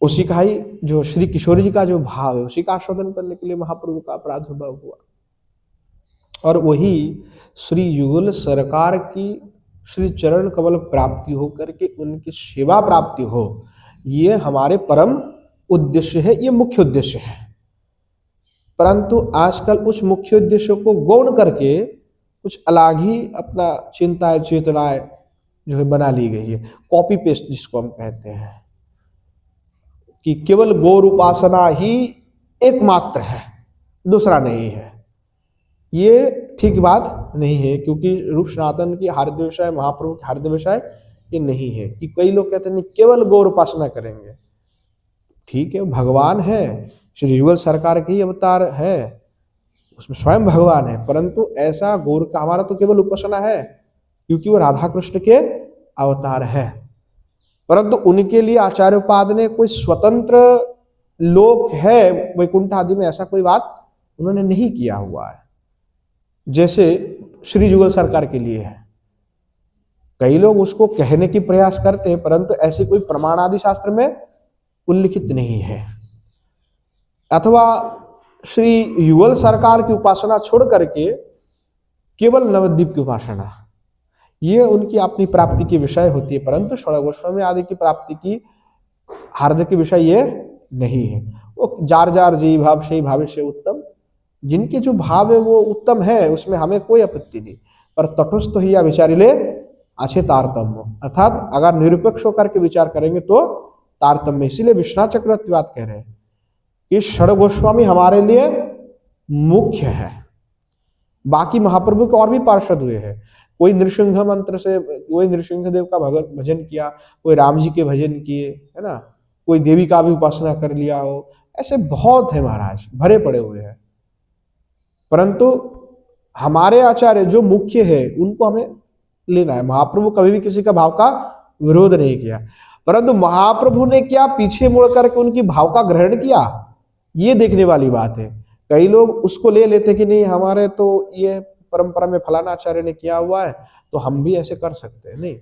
उसी का ही जो श्री किशोर जी का जो भाव है उसी का आस्वादन करने के लिए महाप्रभु का प्रादुर्भाव हुआ। और वही श्री युगल सरकार की श्री चरण कमल प्राप्ति हो करके उनकी सेवा प्राप्ति हो, ये हमारे परम उद्देश्य है, ये मुख्य उद्देश्य है। परंतु आजकल उस मुख्य उद्देश्य को गौण करके कुछ अलग ही अपना चिंताएं चेतनाएं जो है बना ली गई है। कॉपी पेस्ट जिसको हम कहते हैं कि केवल गौर उपासना ही एकमात्र है, दूसरा नहीं है। ये ठीक बात नहीं है, क्योंकि रूप सनातन की हृदय विषय, महाप्रभु की हृदय विषय ये नहीं है कि कई लोग कहते हैं केवल गौर उपासना करेंगे। ठीक है, भगवान है, श्री युगल सरकार के ही अवतार है, उसमें स्वयं भगवान है, परंतु ऐसा गौर का हमारा तो केवल उपासना है क्योंकि वो राधा कृष्ण के अवतार है। परंतु उनके लिए आचार्योपाद ने कोई स्वतंत्र लोक है वैकुंठ आदि में, ऐसा कोई बात उन्होंने नहीं किया हुआ है जैसे श्री युगल सरकार के लिए है। कई लोग उसको कहने की प्रयास करते हैं, परंतु ऐसे कोई प्रमाण आदि शास्त्र में उल्लिखित नहीं है। अथवा श्री युगल सरकार की उपासना छोड़ करके केवल नवद्वीप की उपासना, ये उनकी अपनी प्राप्ति की विषय होती है, परंतु षोडश गोस्वामी आदि की प्राप्ति की हार्दिक की विषय ये नहीं है। वो जार जार जी भाव से भाव से उत्तम, जिनके जो भाव है वो उत्तम है, उसमें हमें कोई आपत्ति नहीं, पर तटस्थ ही या विचारी ले अच्छे तारतम्य, अर्थात अगर निरपेक्ष होकर के विचार करेंगे तो तारतम्य। इसीलिए विश्वनाथ चक्रवर्ती बात कह रहे हैं कि षड गोस्वामी हमारे लिए मुख्य है, बाकी महाप्रभु के और भी पार्षद हुए हैं। कोई नृसिंह मंत्र से, कोई नृसिंह देव का भजन किया, कोई राम जी के भजन किए, है ना, कोई देवी का भी उपासना कर लिया हो, ऐसे बहुत है महाराज, भरे पड़े हुए हैं। परंतु हमारे आचार्य जो मुख्य है उनको हमें लेना है। महाप्रभु कभी भी किसी का भाव का विरोध नहीं किया, परंतु महाप्रभु ने क्या पीछे मुड़ करके उनकी भाव का ग्रहण किया, ये देखने वाली बात है। कई लोग उसको ले लेते कि नहीं हमारे तो ये परंपरा में फलाना आचार्य ने किया हुआ है तो हम भी ऐसे कर सकते हैं। नहीं,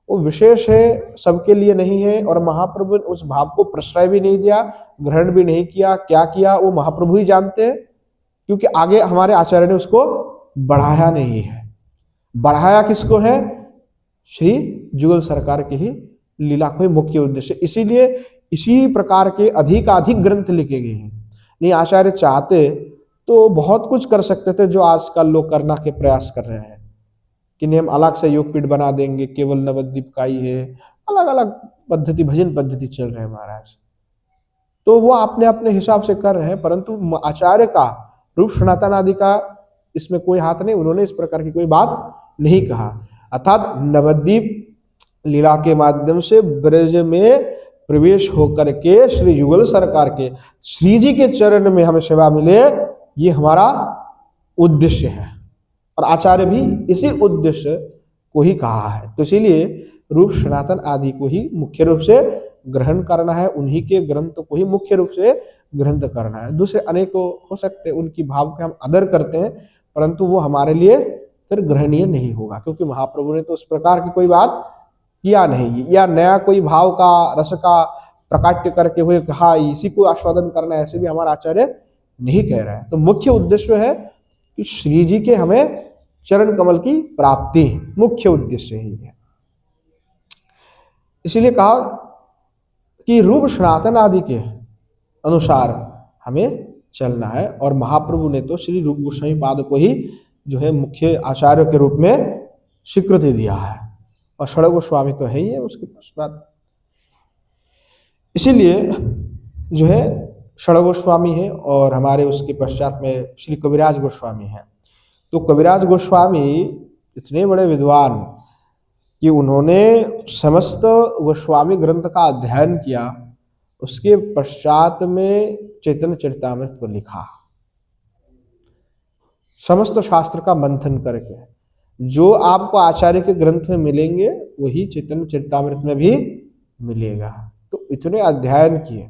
वो विशेष है, सबके लिए नहीं है। और महाप्रभु ने उस भाव को प्रश्रय भी नहीं दिया, ग्रहण भी नहीं किया। क्या किया वो महाप्रभु ही जानते हैं, क्योंकि आगे हमारे आचार्य ने उसको बढ़ाया नहीं है। बढ़ाया किसको है? श्री युगल सरकार की ही लीला को मुख्य उद्देश्य। इसीलिए इसी प्रकार के अधिकाधिक ग्रंथ लिखे गए हैं। नहीं आचार्य चाहते तो बहुत कुछ कर सकते थे जो आजकल लोग करना के प्रयास कर रहे हैं कि नहीं हम अलग से योगपीठ बना देंगे, केवल नवद्वीप का ही है, अलग अलग पद्धति, भजन पद्धति चल रहे हैं महाराज। तो वो अपने अपने हिसाब से कर रहे हैं, परंतु आचार्य का रूप सनातन आदि का इसमें कोई हाथ नहीं। उन्होंने इस प्रकार की कोई बात नहीं कहा। अर्थात नवद्वीप लीला के माध्यम से ब्रज में प्रवेश होकर के श्री युगल सरकार के श्री जी के चरण में हमें सेवा मिले, ये हमारा उद्देश्य है। और आचार्य भी इसी उद्देश्य को ही कहा है। तो इसीलिए रूप सनातन आदि को ही मुख्य रूप से ग्रहण करना है, उन्हीं के ग्रंथ को ही मुख्य रूप से ग्रंथ करना है। दूसरे अनेकों हो सकते हैं उनकी भाव के हम आदर करते हैं, परंतु वो हमारे लिए फिर ग्रहणीय नहीं होगा, क्योंकि महाप्रभु ने तो उस प्रकार की कोई बात किया नहीं, या नया कोई भाव का रस का प्रकाट्य करके हुए कहा इसी को आस्वादन करना, ऐसे भी हमारा आचार्य नहीं कह रहा है। तो मुख्य उद्देश्य है कि श्री जी के हमें चरण कमल की प्राप्ति मुख्य उद्देश्य ही है। इसीलिए कहा कि रूप सनातन आदि के अनुसार हमें चलना है। और महाप्रभु ने तो श्री रूप गोस्वामी पाद को ही जो है मुख्य आचार्य के रूप में स्वीकृति दिया है, और षड गोस्वामी तो है ही है उसके पश्चात। इसीलिए जो है षड गोस्वामी है, और हमारे उसके पश्चात में श्री कविराज गोस्वामी हैं। तो कविराज गोस्वामी इतने बड़े विद्वान, कि उन्होंने समस्त गोस्वामी ग्रंथ का अध्ययन किया, उसके पश्चात में चैतन्य चरितामृत को लिखा। समस्त शास्त्र का मंथन करके जो आपको आचार्य के ग्रंथ में मिलेंगे वही चैतन्य चरितामृत में भी मिलेगा। तो इतने अध्ययन किए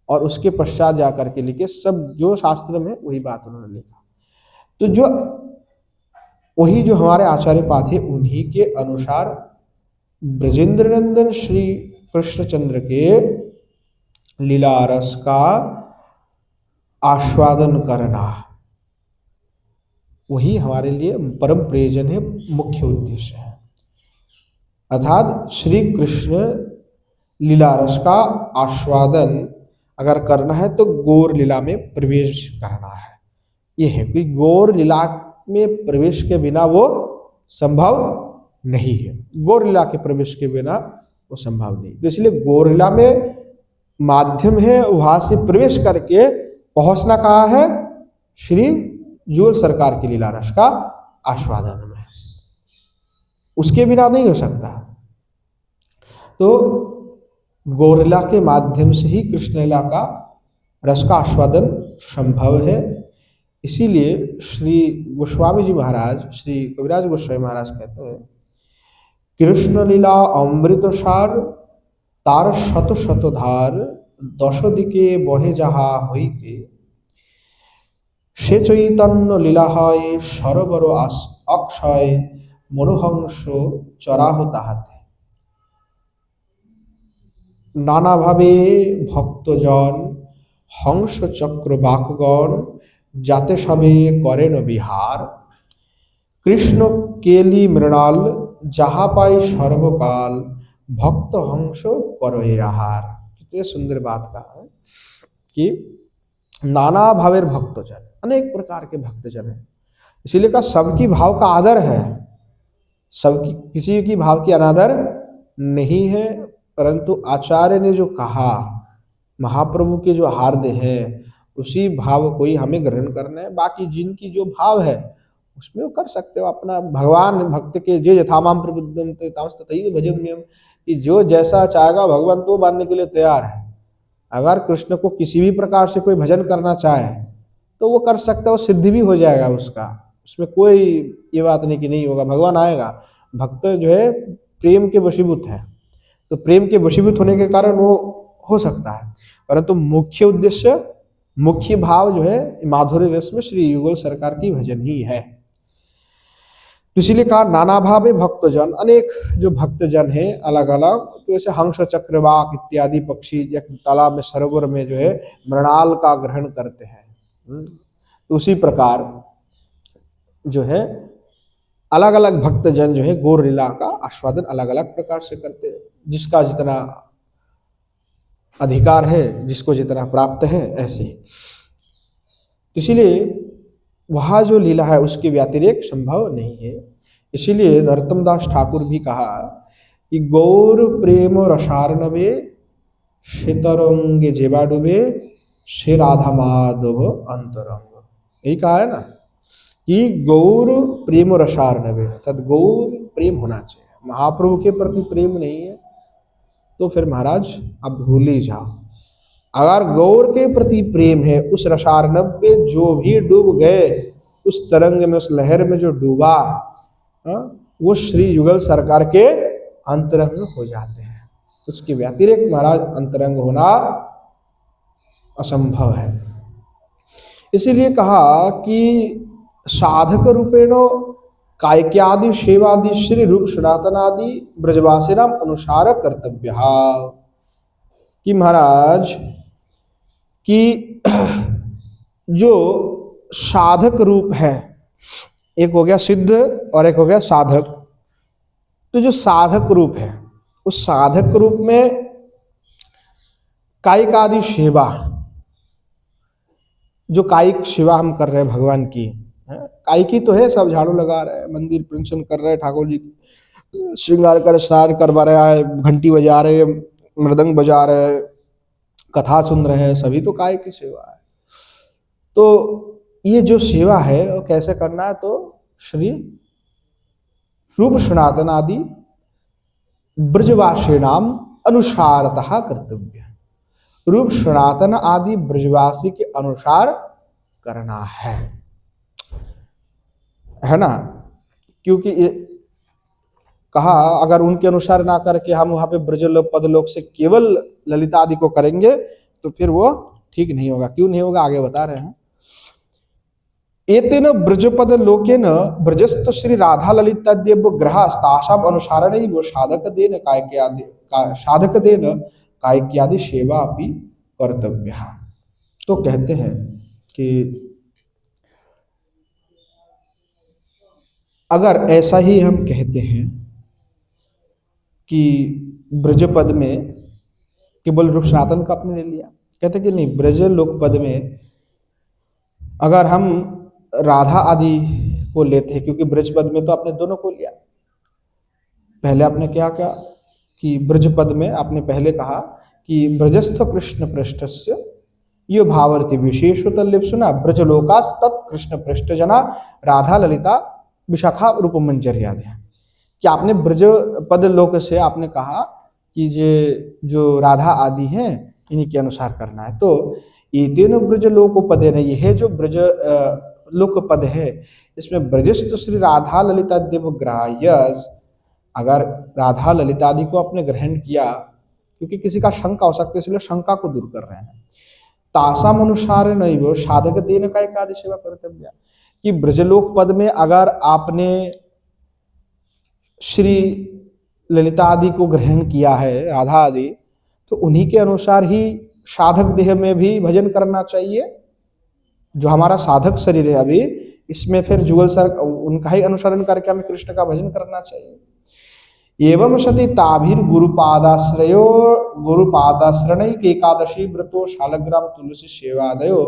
और उसके पश्चात जाकर के लिखे, सब जो शास्त्र में वही बात उन्होंने लिखा। तो जो वही जो हमारे आचार्य पाद है उन्हीं के अनुसार ब्रजेंद्र नंदन श्री कृष्णचंद्र के लीला रस का आस्वादन करना, वही हमारे लिए परम प्रयोजन है, मुख्य उद्देश्य है। अर्थात श्री कृष्ण लीला रस का आस्वादन अगर करना है तो गौर लीला में प्रवेश करना है। ये है कि गौर लीला में प्रवेश के बिना वो संभव नहीं है, गौर लीला के प्रवेश के बिना वो संभव नहीं। तो इसलिए गौर लीला में माध्यम है, वहां से प्रवेश करके पहुंचना कहाँ है, श्री युगल सरकार की लीला रस का आस्वादन में, उसके बिना नहीं हो सकता। तो गौर लीला के माध्यम से ही कृष्ण लीला का रस का आस्वादन संभव है। इसीलिए श्री गोस्वामी जी महाराज, श्री कविराज गोस्वामी महाराज कहते हैं, कृष्ण लीला अमृत सार तार शत शत धार, दश दिके बहे जाहा হইতে, সে চৈতন্য লীলা হয় সরোবর অক্ষয়, মনোহংস চরাহ তাহাতে। নানাভাবে ভক্তজন হংস চক্র বাকগণ, যাতে সবে করেন বিহার, কৃষ্ণ কেলি মৃণাল যাহা পাই সর্বকাल, भक्त हंस करो आहार। कितने सुंदर बात कहा है कि नाना भावेर भक्तजन, अनेक प्रकार के भक्तजन है, इसीलिए का सबकी भाव का आदर है, सबकी किसी की भाव की अनादर नहीं है। परंतु आचार्य ने जो कहा, महाप्रभु के जो हार्द है उसी भाव को ही हमें ग्रहण करना है। बाकी जिनकी जो भाव है उसमें वो कर सकते हो अपना। भगवान भक्त के जे यथामाम प्रबुद्धन्ते तांस्तथैव भजन्यम, कि जो जैसा चाहेगा भगवान तो मानने के लिए तैयार है। अगर कृष्ण को किसी भी प्रकार से कोई भजन करना चाहे तो वो कर सकता है, वो सिद्धि भी हो जाएगा उसका, उसमें कोई ये बात नहीं कि नहीं होगा, भगवान आएगा। भक्त जो है प्रेम के वशीभूत है, तो प्रेम के वशीभूत होने के कारण वो हो सकता है। परंतु मुख्य उद्देश्य, मुख्य भाव जो है माधुर्य रस में श्री युगल सरकार की भजन ही है। तो इसीलिए कहा नाना भावे भक्तजन, अनेक जो भक्तजन है अलग अलग, तो ऐसे हंस चक्रवाक इत्यादि पक्षी तालाब में सरोवर में जो है मृणाल का ग्रहण करते हैं। तो उसी प्रकार जो है अलग अलग भक्तजन जो है गौर लीला का आस्वादन अलग अलग प्रकार से करते हैं, जिसका जितना अधिकार है, जिसको जितना प्राप्त है, ऐसे। इसीलिए वहाँ जो लीला है उसके व्यतिरेक संभव नहीं है। इसीलिए नरोत्तम दास ठाकुर भी कहा कि गौर प्रेम रसार्णवे, शीतरंगे जेबा डूबे, श्री राधा माधव अंतरंग। यही कहा है ना कि गौर प्रेम रसार्णवे, अर्थात गौर प्रेम होना चाहिए। महाप्रभु के प्रति प्रेम नहीं है तो फिर महाराज अब भूल ही जाओ। अगर गौर के प्रति प्रेम है, उस रसार्णव में जो भी डूब गए, उस तरंग में, उस लहर में जो डूबा, वो श्री युगल सरकार के अंतरंग हो जाते हैं। उसके व्यतिरिक्त महाराज अंतरंग होना असंभव है। इसीलिए कहा कि साधक रूपेणो कायिकादि सेवादि श्री रूप सनातनादि ब्रजवासी नाम अनुसार कर्तव्य, कि महाराज कि जो साधक रूप है, एक हो गया सिद्ध और एक हो गया साधक। तो जो साधक रूप है, उस साधक रूप में कायिक आदि सेवा, जो कायिक सेवा हम कर रहे हैं भगवान की, कायिकी तो है, सब झाड़ू लगा रहे हैं, मंदिर प्रदक्षिण कर रहे हैं, ठाकुर जी श्रृंगार कर स्नान करवा रहा है, घंटी बजा रहे हैं, मृदंग बजा रहे हैं, कथा सुन रहे हैं, सभी तो कायिक की सेवा है। तो ये जो सेवा है वो कैसे करना है, तो श्री रूप सनातन आदि ब्रजवासीनाम अनुसारतः कर्तव्य। रूप सनातन आदि ब्रजवासी के अनुसार करना है ना। क्योंकि ये कहा अगर उनके अनुसार ना करके हम वहां पे ब्रजलोक पदलोक से केवल ललिता आदि को करेंगे तो फिर वो ठीक नहीं होगा। क्यों नहीं होगा आगे बता रहे हैं। एतेन ब्रजपद लोकेन ब्रजस्थ श्री राधा ललिता देव ग्रहस्तासाम अनुसारण वो साधक देन कायिक्यादि सेवा अपि कर्तव्य। तो कहते हैं कि अगर ऐसा ही हम कहते हैं कि ब्रजपद में केवल रूप सनातन का आपने ले लिया, कहते कि नहीं, ब्रज लोक पद में अगर हम राधा आदि को लेते हैं, क्योंकि ब्रज पद में तो आपने दोनों को लिया। पहले आपने क्या कहा कि ब्रज पद में आपने पहले कहा कि ब्रजस्थ कृष्ण पृष्ठस्य यो भावर्ति विशेषोतल्लिप सुना ब्रजलोकास तत् कृष्ण पृष्ठ जना राधा ललिता विशाखा रूप मंजर्यादि। कि आपने ब्रज पद लोक से आपने कहा कि जो राधा आदि हैं इन्हीं के अनुसार करना है। तो ये तीनों ब्रज लोक पद है, यह जो ब्रज लोक पद है इसमें ब्रजस्थ श्री राधा ललिता देव ग्राह्यस, अगर राधा ललिता आदि को आपने ग्रहण किया, क्योंकि किसी का शंका हो सकता है इसलिए शंका को दूर कर रहे हैं। तासाम अनुसार नहीं वो साधक देने का एकादि सेवा कर्तव्य। कि ब्रजलोक पद में अगर आपने श्री ललिता आदि को ग्रहण किया है, राधा आदि, तो उन्हीं के अनुसार ही साधक देह में भी भजन करना चाहिए। जो हमारा साधक शरीर है अभी इसमें फिर जुगल सर उनका ही अनुसरण करके हमें कृष्ण का भजन करना चाहिए। एवं सती ताभिर गुरुपादाश्रणैक एकादशी व्रतो शालग्राम तुलसी सेवादयो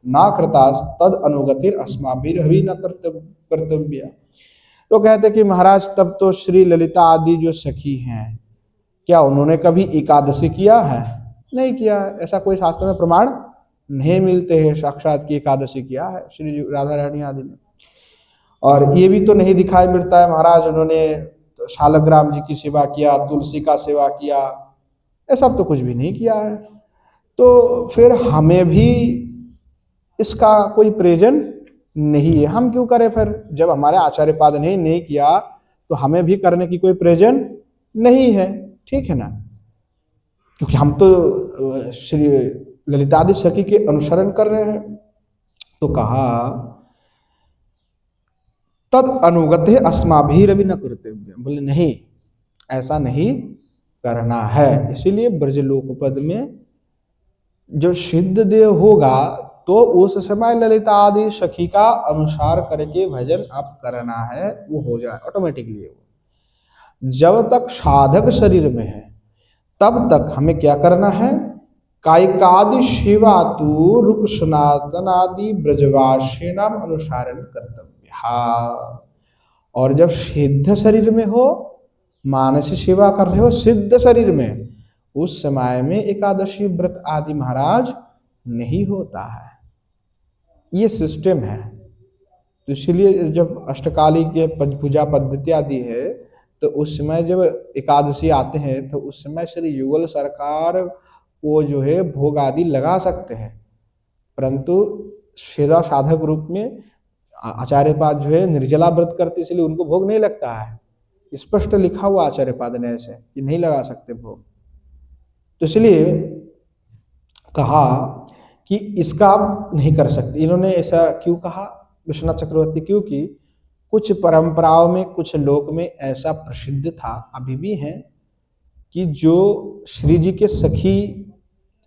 न कृतास तद अनुगतिर अस्माभिर हवि न कर्तव्य। तो कहते कि महाराज तब तो श्री ललिता आदि जो सखी हैं, क्या उन्होंने कभी एकादशी किया है? नहीं किया है। ऐसा कोई शास्त्र में प्रमाण नहीं मिलते हैं साक्षात की एकादशी किया है श्री राधा रानी आदि ने। और ये भी तो नहीं दिखाई मिलता है महाराज उन्होंने शालग्राम जी की सेवा किया, तुलसी का सेवा किया, ऐसा तो कुछ भी नहीं किया है। तो फिर हमें भी इसका कोई प्रयोजन नहीं है। हम क्यों करें फिर? जब हमारे आचार्य पाद ने नहीं किया तो हमें भी करने की कोई प्रयोजन नहीं है, ठीक है ना। क्योंकि हम तो श्री ललितादि सखी के अनुसरण कर रहे हैं। तो कहा तद अनुगत्य अस्माभिरवि न कर्तव्य। बोले नहीं, ऐसा नहीं करना है। इसीलिए ब्रजलोक पद में जब सिद्ध देह होगा तो उस समय ललिता आदि सखी का अनुसार करके भजन आप करना है, वो हो जाए ऑटोमेटिकली। वो जब तक साधक शरीर में है तब तक हमें क्या करना है? कायिकादि सेवा तो रूप सनातन आदि ब्रजवासी नाम अनुसारण कर्तव्य। और जब सिद्ध शरीर में हो, मानसिक सेवा कर रहे हो सिद्ध शरीर में, उस समय में एकादशी व्रत आदि महाराज नहीं होता है। ये सिस्टम है। तो इसलिए जब अष्टकाली के पूजा पद्धति आदि है तो उस समय जब एकादशी आते हैं तो उस समय श्री युगल सरकार वो जो है भोग आदि लगा सकते हैं, परंतु सेवा साधक रूप में आचार्य पाद जो है निर्जला व्रत करते इसलिए उनको भोग नहीं लगता है। स्पष्ट लिखा हुआ आचार्य पाद ने ऐसे कि नहीं लगा सकते भोग। तो इसलिए कहा कि इसका आप नहीं कर सकते। इन्होंने ऐसा क्यों कहा विश्वनाथ चक्रवर्ती? क्योंकि कुछ परंपराओं में, कुछ लोक में ऐसा प्रसिद्ध था, अभी भी है, कि जो श्री जी के सखी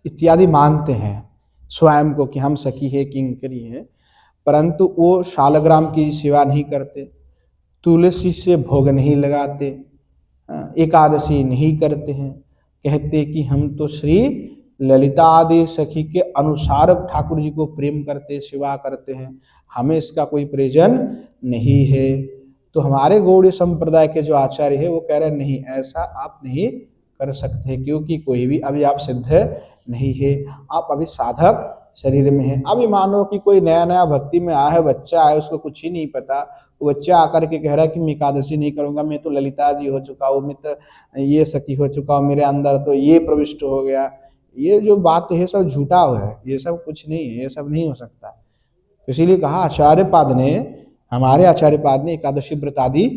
इत्यादि मानते हैं स्वयं को कि हम सखी है, किंकरी है, परंतु वो शालग्राम की सेवा नहीं करते, तुलसी से भोग नहीं लगाते, एकादशी नहीं करते हैं। कहते कि हम तो श्री ललिता आदि सखी के अनुसार ठाकुर जी को प्रेम करते, सेवा करते हैं, हमें इसका कोई प्रयोजन नहीं है। तो हमारे गौड़ीय संप्रदाय के जो आचार्य है वो कह रहे हैं नहीं, ऐसा आप नहीं कर सकते, क्योंकि कोई भी अभी आप सिद्ध नहीं है, आप अभी साधक शरीर में है। अभी मानो कि कोई नया नया भक्ति में आया है, बच्चा है, उसको कुछ ही नहीं पता, वो बच्चा आकर के कह रहा है कि मैं एकादशी नहीं करूंगा, मैं तो ललिता जी हो चुका हूँ, मैं तो ये सखी हो चुका हूँ, मेरे अंदर तो ये प्रविष्ट हो गया। ये जो बात है सब झूठा हुआ है, ये सब कुछ नहीं है, ये सब नहीं हो सकता। तो इसीलिए कहा आचार्य पाद ने, हमारे आचार्य पाद ने एकादशी व्रत आदि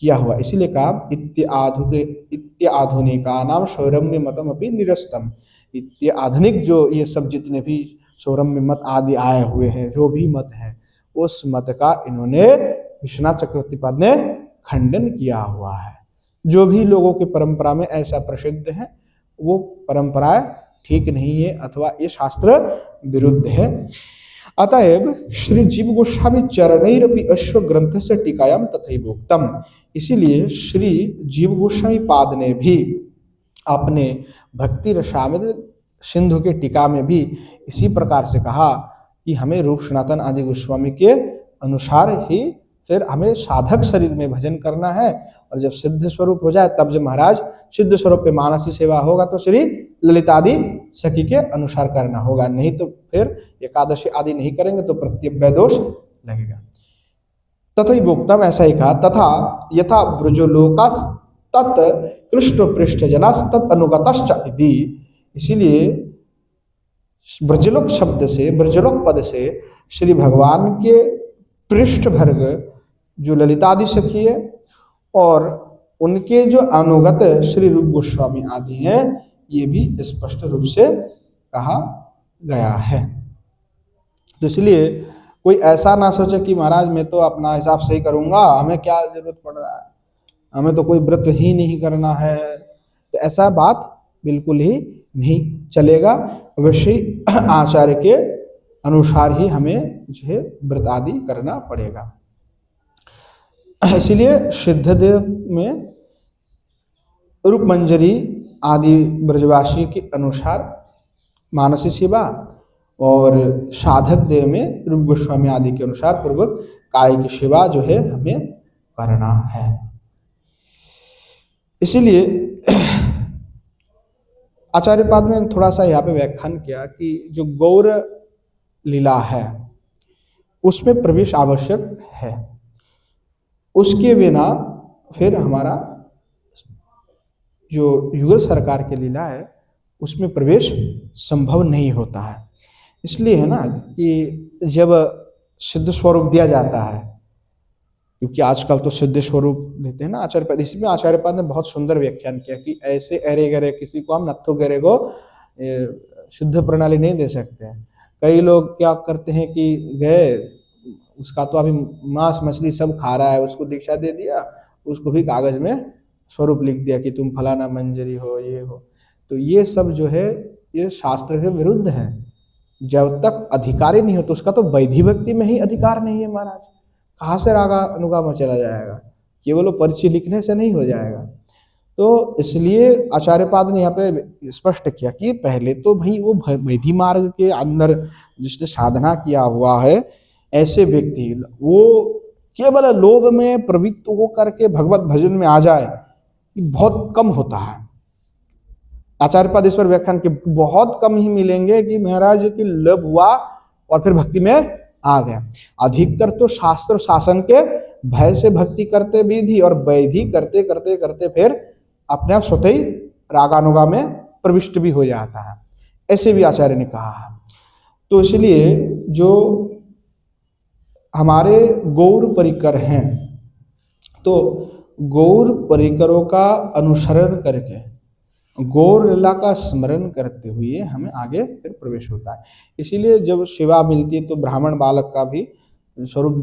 किया हुआ, इसीलिए कहा इत्य आधुनिका नाम सौरम्य मतम अपनी निरस्तम। इत्य आधुनिक जो ये सब जितने भी सौरम्य मत आदि आए हुए हैं, जो भी मत है, उस मत का इन्होंने विश्वनाथ चक्रवर्ती पाद ने खंडन किया हुआ है। जो भी लोगों की परंपरा में ऐसा प्रसिद्ध है, वो परंपराएं ठीक नहीं है अथवा ये शास्त्र विरुद्ध है। अतएव श्री जीव गोस्वामी चरणैरपि अश्व ग्रंथ से टीकायाम तथैवोक्तम। इसीलिए श्री जीव गोस्वामी पाद ने भी अपने भक्ति रसामृत सिंधु के टीका में भी इसी प्रकार से कहा कि हमें रूप सनातन आदि गोस्वामी के अनुसार ही फिर हमें साधक शरीर में भजन करना है, और जब सिद्ध स्वरूप हो जाए तब जब महाराज सिद्ध स्वरूप पे मानसी सेवा होगा तो श्री ललितादि सखी के अनुसार करना होगा, नहीं तो फिर एकादशी आदि नहीं करेंगे तो प्रत्यव्यय दोष लगेगा। तथैवोक्तम, ऐसा ही कहा, तथा यथा ब्रजलोकास तत् कृष्ण पृष्ठ जनास तत् अनुगतश्च इति। इसीलिए ब्रजलोक शब्द से, ब्रजलोक पद से श्री भगवान के पृष्ठ भर्ग जो ललितादि सखी है और उनके जो अनुगत श्री रूप गोस्वामी आदि हैं, ये भी स्पष्ट रूप से कहा गया है। तो इसलिए कोई ऐसा ना सोचे कि महाराज मैं तो अपना हिसाब सही करूंगा, हमें क्या जरूरत पड़ रहा है, हमें तो कोई व्रत ही नहीं करना है, तो ऐसा बात बिल्कुल ही नहीं चलेगा। अवश्य आचार्य के अनुसार ही हमें जो है व्रत आदि करना पड़ेगा। इसलिए सिद्धदेव में रूप मंजरी आदि ब्रजवासी के अनुसार मानसी सेवा, और साधक देव में रूप गोस्वामी आदि के अनुसार पूर्वक काय की सेवा जो है हमें करना है। इसीलिए आचार्य पाद ने थोड़ा सा यहाँ पे व्याख्यान किया कि जो गौर लीला है उसमें प्रवेश आवश्यक है, उसके बिना फिर हमारा जो युगल सरकार की लीला है उसमें प्रवेश संभव नहीं होता है। इसलिए है ना कि जब सिद्ध स्वरूप दिया जाता है, क्योंकि आजकल तो सिद्ध स्वरूप देते हैं ना आचार्य पाद, इसमें आचार्य पाद ने बहुत सुंदर व्याख्यान किया कि ऐसे अरे गरे किसी को हम नत्थु गरे को शुद्ध प्रणाली नहीं दे सकते हैं। कई लोग क्या करते हैं कि गए, उसका तो अभी मांस मछली सब खा रहा है, उसको दीक्षा दे दिया, उसको भी कागज में स्वरूप लिख दिया कि तुम फलाना मंजरी हो, ये हो। तो ये सब जो है ये शास्त्र के विरुद्ध है। जब तक अधिकारी नहीं हो तो उसका तो वैधि भक्ति में ही अधिकार नहीं है महाराज, कहाँ से रागा अनुगा में चला जाएगा, केवल परिचय लिखने से नहीं हो जाएगा। तो इसलिए आचार्य पाद ने यहाँ पे स्पष्ट किया कि पहले तो भाई वो वैधि मार्ग के अंदर जिसने साधना किया हुआ है, ऐसे व्यक्ति वो केवल लोभ में प्रवृत्त होकर के भगवत भजन में आ जाए, बहुत कम होता है। आचार्य पाद इस पर व्याख्यान के बहुत कम ही मिलेंगे कि महाराज की लोभ हुआ और फिर भक्ति में आ गया। अधिकतर तो शास्त्र शासन के भय से भक्ति करते विधि और वैधि करते करते करते फिर अपने आप स्वतः ही रागानुगा में प्रविष्ट भी हो जाता है, ऐसे भी आचार्य ने कहा है। तो इसलिए जो हमारे गौर परिकर हैं, तो गौर परिकरों का अनुसरण करके गौर लीला का स्मरण करते हुए हमें आगे फिर प्रवेश होता है। इसीलिए जब सेवा मिलती है तो ब्राह्मण बालक का भी स्वरूप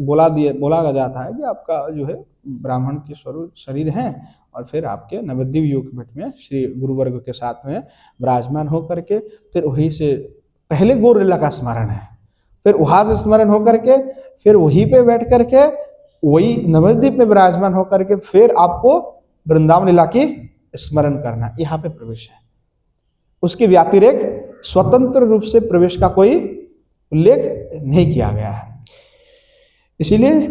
बोला जाता है कि आपका जो है ब्राह्मण के स्वरूप शरीर है, और फिर आपके नवद्वीप योग मठ में श्री गुरुवर्ग के साथ में विराजमान होकर के फिर वहीं से पहले गौर लीला का स्मरण है, फिर वहाँ से स्मरण होकर के फिर वहीं पे बैठ करके वही नवद्वीप में विराजमान होकर के फिर आपको वृंदावन लीला की स्मरण करना, यहाँ पे प्रवेश है। उसके व्यतिरेक स्वतंत्र रूप से प्रवेश का कोई उल्लेख नहीं किया गया है। इसीलिए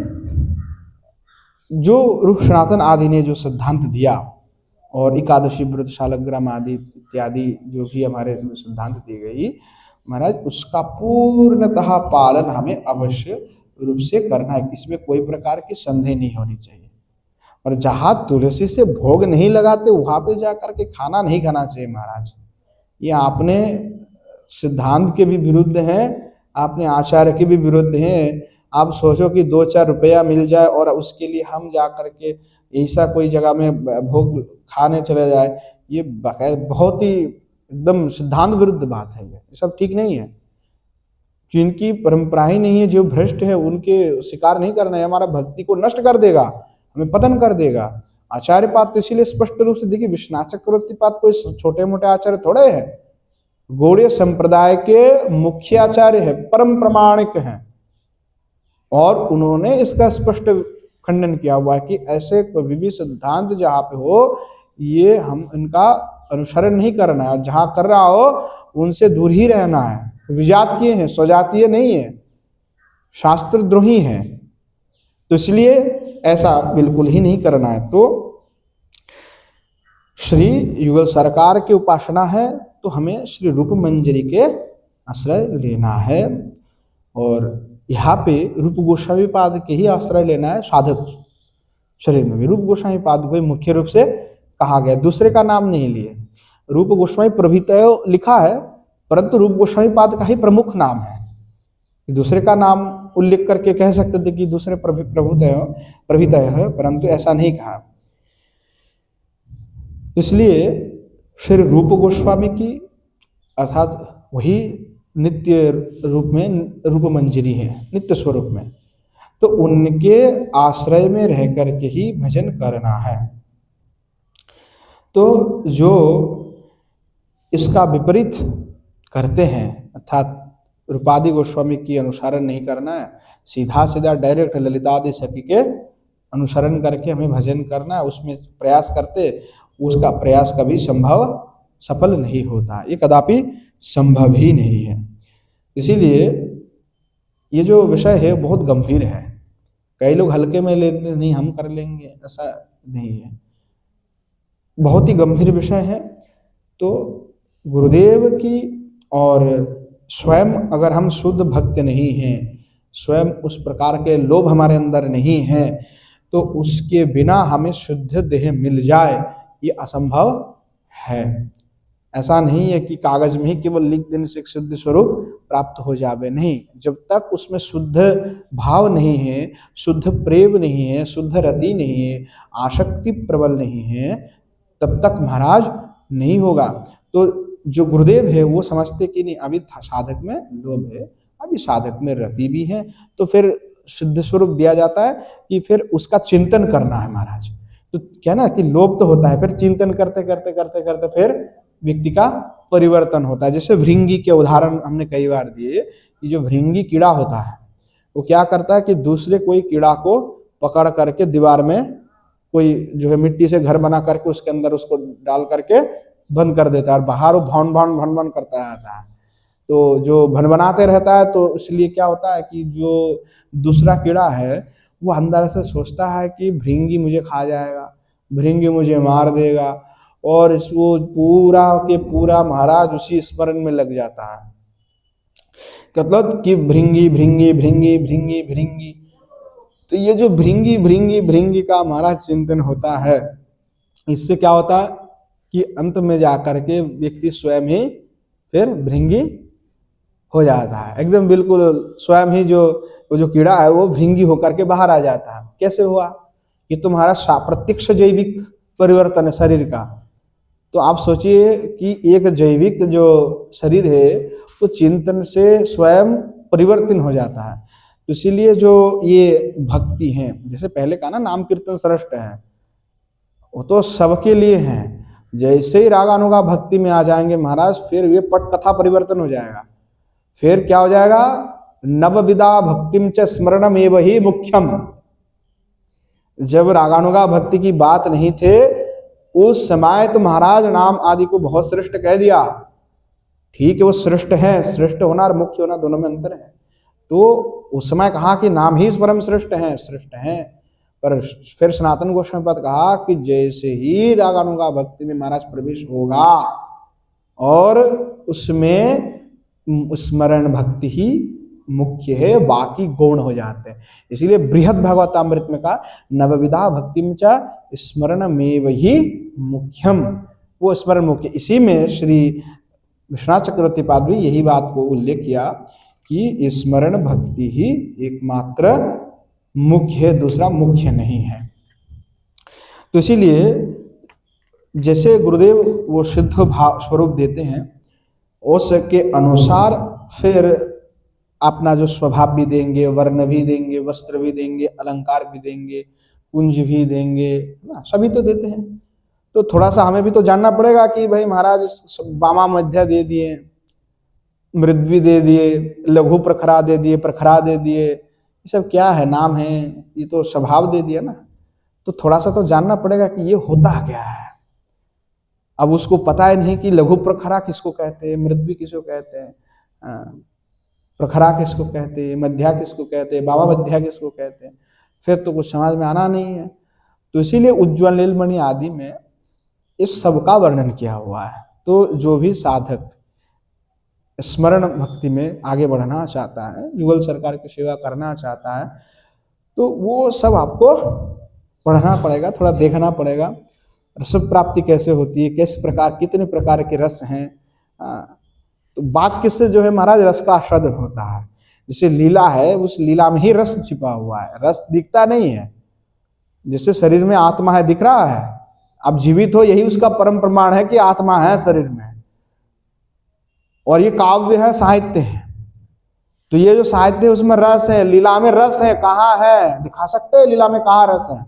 जो रूप सनातन आदि ने जो सिद्धांत दिया, और एकादशी व्रत शालग्राम आदि इत्यादि जो भी हमारे सिद्धांत दी गई, महाराज उसका पूर्णतः पालन हमें अवश्य रूप से करना है, इसमें कोई प्रकार की संदेह नहीं होनी चाहिए। और जहां तुलसी से भोग नहीं लगाते वहां पे जाकर के खाना नहीं खाना चाहिए महाराज। ये आपने सिद्धांत के भी विरुद्ध है, आपने आचार्य के भी विरुद्ध है। आप सोचो कि 2-4 रुपया मिल जाए और उसके लिए हम जा करके ऐसा कोई जगह में भोग खाने चले जाए, ये बहुत ही एकदम सिद्धांत विरुद्ध बात है। ये सब ठीक नहीं है। जिनकी परंपरा ही नहीं है, जो भ्रष्ट है, उनके शिकार नहीं करना है। हमारा भक्ति को नष्ट कर देगा, हमें पतन कर देगा। आचार्य पाद तो इसीलिए स्पष्ट रूप से देखिए, विश्वनाथ चक्रवर्ती पाद कोई छोटे मोटे आचार्य थोड़े हैं, गौड़ीय संप्रदाय के मुख्य आचार्य है, परम प्रमाणिक हैं। और उन्होंने इसका स्पष्ट खंडन किया हुआ है कि ऐसे कोई भी सिद्धांत जहाँ पे हो, ये हम इनका अनुसरण नहीं करना है। जहाँ कर रहा हो उनसे दूर ही रहना है। विजातीय है, स्वजातीय नहीं है, शास्त्रद्रोही है। तो इसलिए ऐसा बिल्कुल ही नहीं करना है। तो श्री युगल सरकार की उपासना है तो हमें श्री रूप मंजरी के आश्रय लेना है। और यहाँ पे रूप गोस्वामी पाद के ही आश्रय लेना है। साधक शरीर में भी रूप गोस्वामी पाद को मुख्य रूप से कहा गया, दूसरे का नाम नहीं लिए। रूप गोस्वामी प्रभृतय लिखा है, परंतु रूप गोस्वामी पाद का ही प्रमुख नाम है। दूसरे का नाम उल्लेख करके कह सकते थे कि दूसरे प्रभृतय है, परंतु ऐसा नहीं कहा। इसलिए फिर रूप गोस्वामी की अर्थात वही नित्य रूप में रूप मंजरी है, नित्य स्वरूप में, तो उनके आश्रय में रह करके ही भजन करना है। तो जो इसका विपरीत करते हैं, अर्थात रूपादि गोस्वामी की अनुसरण नहीं करना है, सीधा सीधा डायरेक्ट ललितादि सखी के अनुसरण करके हमें भजन करना है, उसमें प्रयास करते, उसका प्रयास कभी सफल नहीं होता, ये कदापि संभव ही नहीं है। इसीलिए ये जो विषय है बहुत गंभीर है। कई लोग हल्के में लेते नहीं, हम कर लेंगे, ऐसा नहीं है, बहुत ही गंभीर विषय है। तो गुरुदेव की और स्वयं अगर हम शुद्ध भक्त नहीं हैं, स्वयं उस प्रकार के लोभ हमारे अंदर नहीं है, तो उसके बिना हमें शुद्ध देह मिल जाए ये असंभव है। ऐसा नहीं है कि कागज में ही केवल लिख देने से एक शुद्ध स्वरूप प्राप्त हो जावे, नहीं। जब तक उसमें शुद्ध भाव नहीं है, शुद्ध प्रेम नहीं है, शुद्ध रति नहीं है, आसक्ति प्रबल नहीं है, तब तक महाराज नहीं होगा। तो जो गुरुदेव है वो समझते कि नहीं, अभी साधक में लोभ है, अभी साधक में रति भी है, तो फिर शुद्ध स्वरूप दिया जाता है कि फिर उसका चिंतन करना है महाराज। तो क्या ना कि लोभ तो होता है, फिर चिंतन करते करते करते करते फिर व्यक्ति का परिवर्तन होता है। जैसे भृंगी के उदाहरण हमने कई बार दिए कि जो भृंगी कीड़ा होता है वो क्या करता है कि दूसरे कोई कीड़ा को पकड़ करके दीवार में कोई जो है मिट्टी से घर बना करके उसके अंदर उसको डाल करके बंद कर देता है, और बाहर वो भन भन भन भन करता रहता है। तो जो भनभनाते रहता है, तो इसलिए क्या होता है कि जो दूसरा कीड़ा है वो अंदर से सोचता है कि भृंगी मुझे खा जाएगा, भृंगी मुझे मार देगा, और वो पूरा के पूरा महाराज उसी स्मरण में लग जाता है, मतलब कि भृंगी भृंगी भृंगी भृंगी भृंगी। तो ये जो भृंगी भृंगी भृंगी का महाराज चिंतन होता है, इससे क्या होता है कि अंत में जाकर के व्यक्ति स्वयं ही फिर भृंगी हो जाता है, एकदम बिल्कुल स्वयं ही जो कीड़ा है वो भृंगी होकर के बाहर आ जाता है। कैसे हुआ? ये तुम्हारा प्रत्यक्ष जैविक परिवर्तन है शरीर का। तो आप सोचिए कि एक जैविक जो शरीर है वो चिंतन से स्वयं परिवर्तन हो जाता है। तो इसीलिए जो ये भक्ति है, जैसे पहले का ना नाम कीर्तन श्रेष्ठ है, वो तो सबके लिए है। जैसे ही रागानुगा भक्ति में आ जाएंगे महाराज, फिर ये पट कथा परिवर्तन हो जाएगा। फिर क्या हो जाएगा? नवविदा भक्तिम च स्मरणम एव ही मुख्यम। जब रागानुगा भक्ति की बात नहीं थे उस समय तो महाराज नाम आदि को बहुत श्रेष्ठ कह दिया। ठीक है, वो श्रेष्ठ है, श्रेष्ठ होना और मुख्य होना दोनों में अंतर है। तो उस समय कहा कि नाम ही परम श्रेष्ठ है, श्रेष्ठ है। पर फिर सनातन गोस्वामी पद कहा कि जैसे ही रागानुगा भक्ति में महाराज प्रवेश होगा और उसमें स्मरण भक्ति ही मुख्य है, बाकी गौण हो जाते हैं। इसीलिए बृहद भागवतामृत में कहा नवविधा भक्तिम च स्मरणमेव ही मुख्यम, वो स्मरण मुख्य। इसी में श्री विश्वनाथ चक्रवर्ती पाद भी यही बात को उल्लेख किया कि स्मरण भक्ति ही एकमात्र मुख्य है, दूसरा मुख्य नहीं है। तो इसीलिए जैसे गुरुदेव वो सिद्ध भाव स्वरूप देते हैं उसके अनुसार फिर अपना जो स्वभाव भी देंगे, वर्ण भी देंगे, वस्त्र भी देंगे, अलंकार भी देंगे, कुंज भी देंगे ना, सभी तो देते हैं। तो थोड़ा सा हमें भी तो जानना पड़ेगा कि भाई महाराज वामा मध्य दे दिए, मृद्वी दे दिए, लघु प्रखरा दे दिए, प्रखरा दे दिए, ये सब क्या है, नाम है, ये तो स्वभाव दे दिया ना। तो थोड़ा सा तो जानना पड़ेगा कि ये होता क्या है। अब उसको पता है नहीं कि लघु प्रखरा किसको कहते हैं, मृद्वी किसको कहते हैं, प्रखरा किसको कहते हैं, मध्या किसको कहते हैं, बाबा मध्या किसको कहते हैं, फिर तो कुछ समझ में आना नहीं है। तो इसीलिए उज्ज्वल नीलमणि आदि में इस सब का वर्णन किया हुआ है। तो जो भी साधक स्मरण भक्ति में आगे बढ़ना चाहता है, युगल सरकार की सेवा करना चाहता है, तो वो सब आपको पढ़ना पड़ेगा, थोड़ा देखना पड़ेगा। रस प्राप्ति कैसे होती है, किस प्रकार, कितने प्रकार के रस हैं। तो वाक्य से जो है महाराज रस का आस्वादन होता है। जैसे लीला है, उस लीला में ही रस छिपा हुआ है, रस दिखता नहीं है। जैसे शरीर में आत्मा है, दिख रहा है, आप जीवित हो, यही उसका परम प्रमाण है कि आत्मा है शरीर में। और ये काव्य है, साहित्य है, तो ये जो साहित्य है उसमें रस है, लीला में रस है। कहाँ है, दिखा सकते हैं लीला में कहाँ रस है?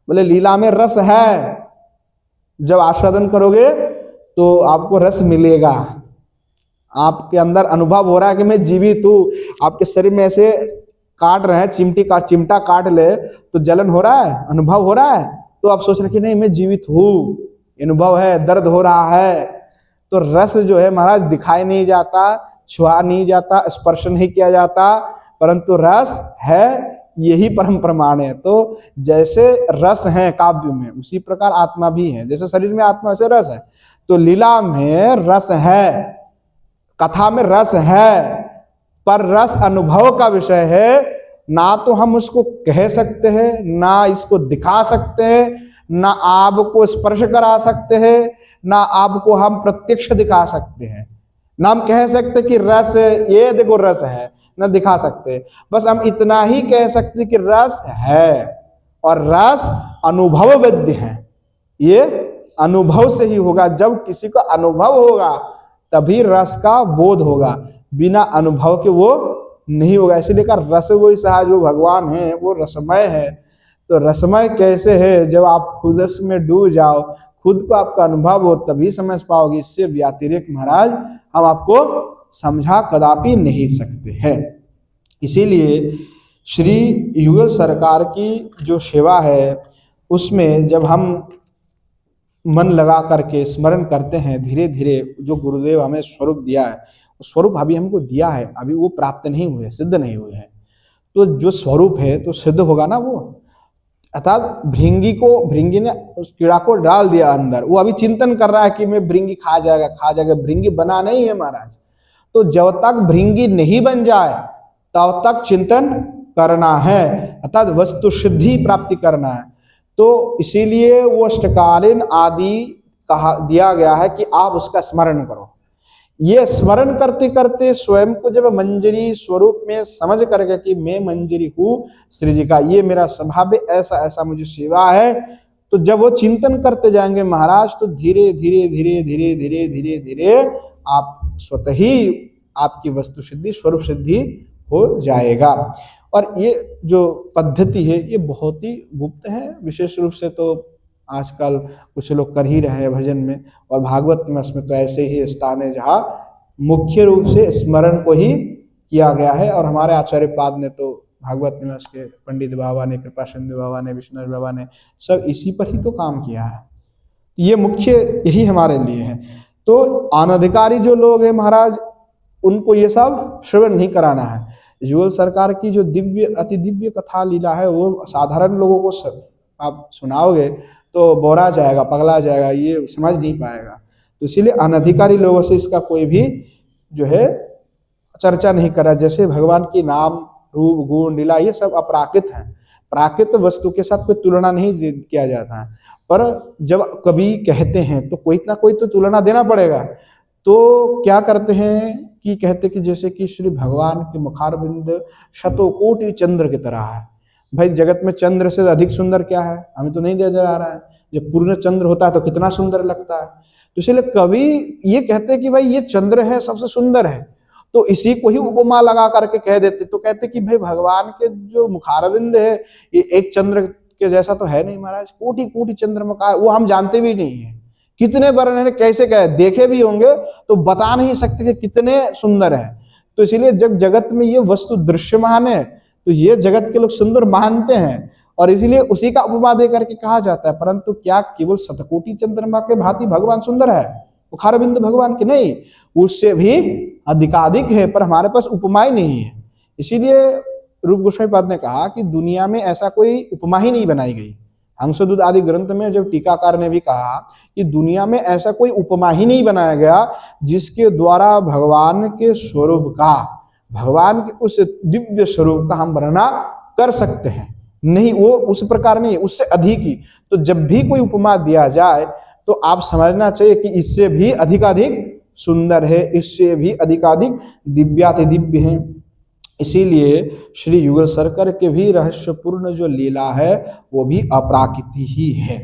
बोले लीला में रस है, जब आस्वादन करोगे तो आपको रस मिलेगा। आपके अंदर अनुभव हो रहा है कि मैं जीवित हूँ। आपके शरीर में ऐसे काट रहे हैं, चिमटा काट ले तो जलन हो रहा है, अनुभव हो रहा है, तो आप सोच रहे कि नहीं मैं जीवित हूँ, अनुभव है, दर्द हो रहा है। तो रस जो है महाराज दिखाई नहीं जाता, छुआ नहीं जाता, स्पर्श नहीं किया जाता, परंतु रस है, यही परम प्रमाण है। तो जैसे रस है काव्य में, उसी प्रकार आत्मा भी है। जैसे शरीर में आत्मा वैसे रस है, तो लीला में रस है, कथा में रस है, पर रस अनुभव का विषय है। ना तो हम उसको कह सकते हैं, ना इसको दिखा सकते हैं, ना आपको स्पर्श करा सकते हैं, ना आपको हम प्रत्यक्ष दिखा सकते हैं, ना हम कह सकते कि रस ये देखो रस है, ना दिखा सकते। बस हम इतना ही कह सकते कि रस है, और रस अनुभव वेद्य है। ये अनुभव से ही होगा। जब किसी को अनुभव होगा तभी रस का बोध होगा, बिना अनुभव के वो नहीं होगा। इसीलिए का रस वही सहा, जो भगवान है वो रसमय है। तो रसमय कैसे है? जब आप खुद में डूब जाओ, खुद को आपका अनुभव हो, तभी समझ पाओगे। इससे व्यतिरिक्त महाराज हम आपको समझा कदापि नहीं सकते हैं। इसीलिए श्री युगल सरकार की जो सेवा है उसमें जब हम मन लगा करके स्मरण करते हैं, धीरे धीरे जो गुरुदेव हमें स्वरूप दिया है, स्वरूप अभी हमको दिया है, अभी वो प्राप्त नहीं हुए, सिद्ध नहीं हुए हैं। तो जो स्वरूप है तो सिद्ध होगा ना वो। अर्थात भृंगी ने उस कीड़ा को डाल दिया अंदर, वो अभी चिंतन कर रहा है कि मैं भृंगी खा जाएगा, भृंगी बना नहीं है महाराज। तो जब तक भृंगी नहीं बन जाए तब तक चिंतन करना है, अर्थात वस्तु सिद्धि प्राप्ति करना है। तो इसीलिए वो अष्टकालीन आदि कहा दिया गया है कि आप उसका स्मरण करो। ये स्मरण करते करते स्वयं को जब मंजरी स्वरूप में समझ करके कि मैं मंजरी हूँ श्री जी का, ये मेरा स्वभाव है, ऐसा ऐसा मुझे सेवा है, तो जब वो चिंतन करते जाएंगे महाराज, तो धीरे धीरे धीरे धीरे धीरे धीरे धीरे आप स्वतः ही आपकी वस्तु सिद्धि, स्वरूप सिद्धि हो जाएगा। और ये जो पद्धति है ये बहुत ही गुप्त है। विशेष रूप से तो आजकल कुछ लोग कर ही रहे हैं भजन में, और भागवत में तो ऐसे ही स्थान है जहाँ मुख्य रूप से स्मरण को ही किया गया है। और हमारे आचार्य पाद ने तो भागवत निवास के पंडित बाबा ने, कृपा सिंधु बाबा ने, विष्णु बाबा ने सब इसी पर ही तो काम किया है। ये मुख्य यही हमारे लिए है। तो अनधिकारी जो लोग हैं महाराज, उनको ये सब श्रवण नहीं कराना है। युगल सरकार की जो दिव्य अति दिव्य कथा लीला है वो साधारण लोगों को आप सुनाओगे तो बोरा जाएगा, पगला जाएगा, ये समझ नहीं पाएगा। तो इसीलिए अनधिकारी लोगों से इसका कोई भी जो है चर्चा नहीं कर रहा। जैसे भगवान की नाम, रूप, गुण, लीला ये सब अपराकृत हैं, प्राकृत वस्तु के साथ कोई तुलना नहीं किया जाता है। पर जब कवि कहते हैं तो कोई ना कोई तो तुलना देना पड़ेगा। तो क्या करते हैं कि कहते कि जैसे कि श्री भगवान के मुखारविंद शतकोटि चंद्र की तरह है। भाई जगत में चंद्र से अधिक सुंदर क्या है, हमें तो नहीं नजर आ रहा है। जब पूर्ण चंद्र होता है तो कितना सुंदर लगता है। तो इसलिए कवि ये कहते हैं कि भाई ये चंद्र है, सबसे सुंदर है। तो इसी को ही उपमा लगा करके कह देते, तो कहते कि भाई भगवान के जो मुखारविंद है ये एक चंद्र के जैसा तो है नहीं महाराज, कोटि कोटि चंद्रमा का, वो हम जानते भी नहीं है। कितने वर्णन कैसे कहे, देखे भी होंगे तो बता नहीं सकते कि कितने सुंदर है। तो इसीलिए जब जगत में ये वस्तु दृश्यमान है तो ये जगत के लोग सुंदर मानते हैं, और इसीलिए उसी का उपमा दे करके कहा जाता है। परंतु क्या केवल शतकोटि चंद्रमा के भांति भगवान सुंदर है? मुखारविंद भगवान के नहीं, उससे भी अधिकाधिक है, पर हमारे पास उपमा ही नहीं है। इसीलिए रूप गोस्वामी पाद ने कहा कि दुनिया में ऐसा कोई उपमा ही नहीं बनाई गई। हंसदूत आदि ग्रंथ में जब टीकाकार ने भी कहा कि दुनिया में ऐसा कोई उपमा ही नहीं बनाया गया जिसके द्वारा भगवान के स्वरूप का, भगवान के उस दिव्य स्वरूप का हम वर्णना कर सकते हैं। नहीं, वो उस प्रकार नहीं है, उससे अधिक ही। तो जब भी कोई उपमा दिया जाए तो आप समझना चाहिए कि इससे भी अधिकाधिक सुंदर है, इससे भी अधिकाधिक दिव्याति दिव्य है। इसीलिए श्री युगल सरकार के भी रहस्यपूर्ण जो लीला है वो भी अपराकृति ही है।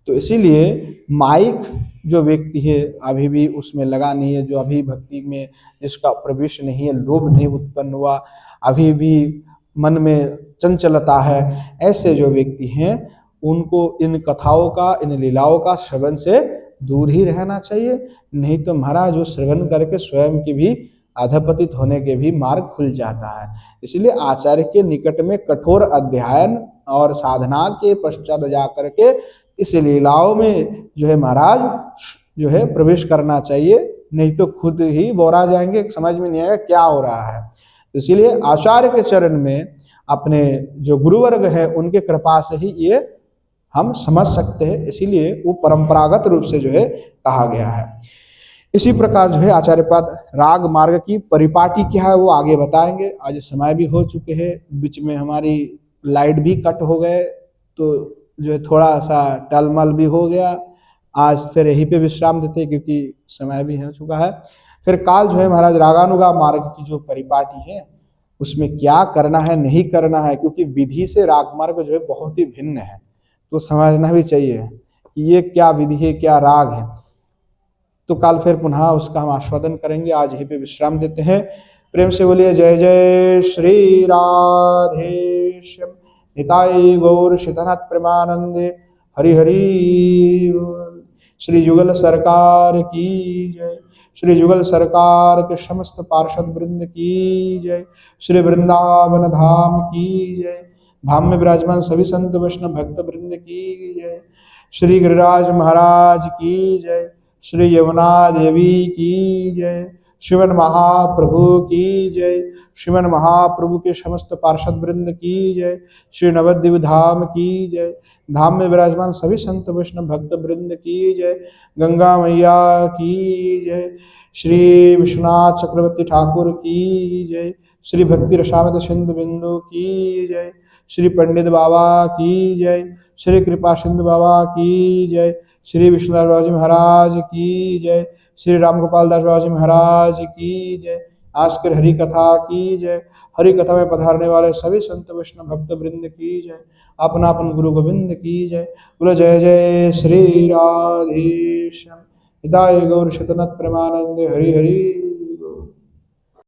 तो इसीलिए माइक जो व्यक्ति है अभी भी उसमें लगा नहीं है, जो अभी भक्ति में जिसका प्रवेश नहीं है, लोभ नहीं उत्पन्न हुआ, अभी भी मन में चंचलता है, ऐसे जो व्यक्ति हैं उनको इन कथाओं का, इन लीलाओं का श्रवण से दूर ही रहना चाहिए। नहीं तो महाराज वो श्रवण करके स्वयं की भी अधपतित होने के भी मार्ग खुल जाता है। इसलिए आचार्य के निकट में कठोर अध्ययन और साधना के पश्चात जाकर के इस लीलाओं में जो है महाराज जो है प्रवेश करना चाहिए, नहीं तो खुद ही बोरा जाएंगे, समझ में नहीं आएगा क्या हो रहा है। तो इसीलिए आचार्य के चरण में अपने जो गुरुवर्ग है उनके कृपा से ही ये हम समझ सकते हैं। इसीलिए वो परंपरागत रूप से जो है कहा गया है। इसी प्रकार जो है आचार्य पाद राग मार्ग की परिपाटी क्या है वो आगे बताएंगे। आज समय भी हो चुके हैं, बीच में हमारी लाइट भी कट हो गए, तो जो है थोड़ा सा टलमल भी हो गया। आज फिर यहीं पे विश्राम देते क्योंकि समय भी हो चुका है। फिर काल जो है महाराज रागानुगा मार्ग की जो परिपाटी है उसमें क्या करना है नहीं करना है, क्योंकि विधि से राग मार्ग जो है बहुत ही भिन्न है, तो समझना भी चाहिए कि ये क्या विधि है, क्या राग है। तो कल फिर पुनः उसका हम आस्वादन करेंगे। आज यहीं पे विश्राम देते हैं। प्रेम से बोलिए जय जय श्री राधेश्याम। निताई गौर शितनाथ प्रेमानंदे हरि हरि बोल। श्री युगल सरकार की जय। श्री युगल सरकार के समस्त पार्षद वृंद की जय। श्री वृंदावन धाम की जय। धाम में विराजमान सभी संत वैष्णव भक्त वृंद की जय। श्री गिरिराज महाराज की जय। श्री यमुना देवी की जय। श्रीमन महाप्रभु की जय। श्रीमन महाप्रभु के समस्त पार्षद वृंद की जय। श्री नवद्वीप धाम की जय। धाम में विराजमान सभी संत वैष्णव भक्त वृंद की जय। गंगा मैया की जय। श्री विश्वनाथ चक्रवर्ती ठाकुर की जय। श्री भक्ति रसामृत सिंधु बिंदु की जय। श्री पंडित बाबा की जय। श्री कृपा सिंधु बाबा की जय। श्री विष्णुदास बाबा जी महाराज की जय। श्री राम गोपाल दास बाबा जी महाराज की जय। आस्कर हरि कथा की जय। हरि कथा में पधारने वाले सभी संत वैष्णव भक्त वृंद की जय। अपना अपन गुरु गोविंद की जय। बोलो जय जय श्री राधेश्याम। हिताय गौर शतनाथ प्रेमानंद हरि हरि।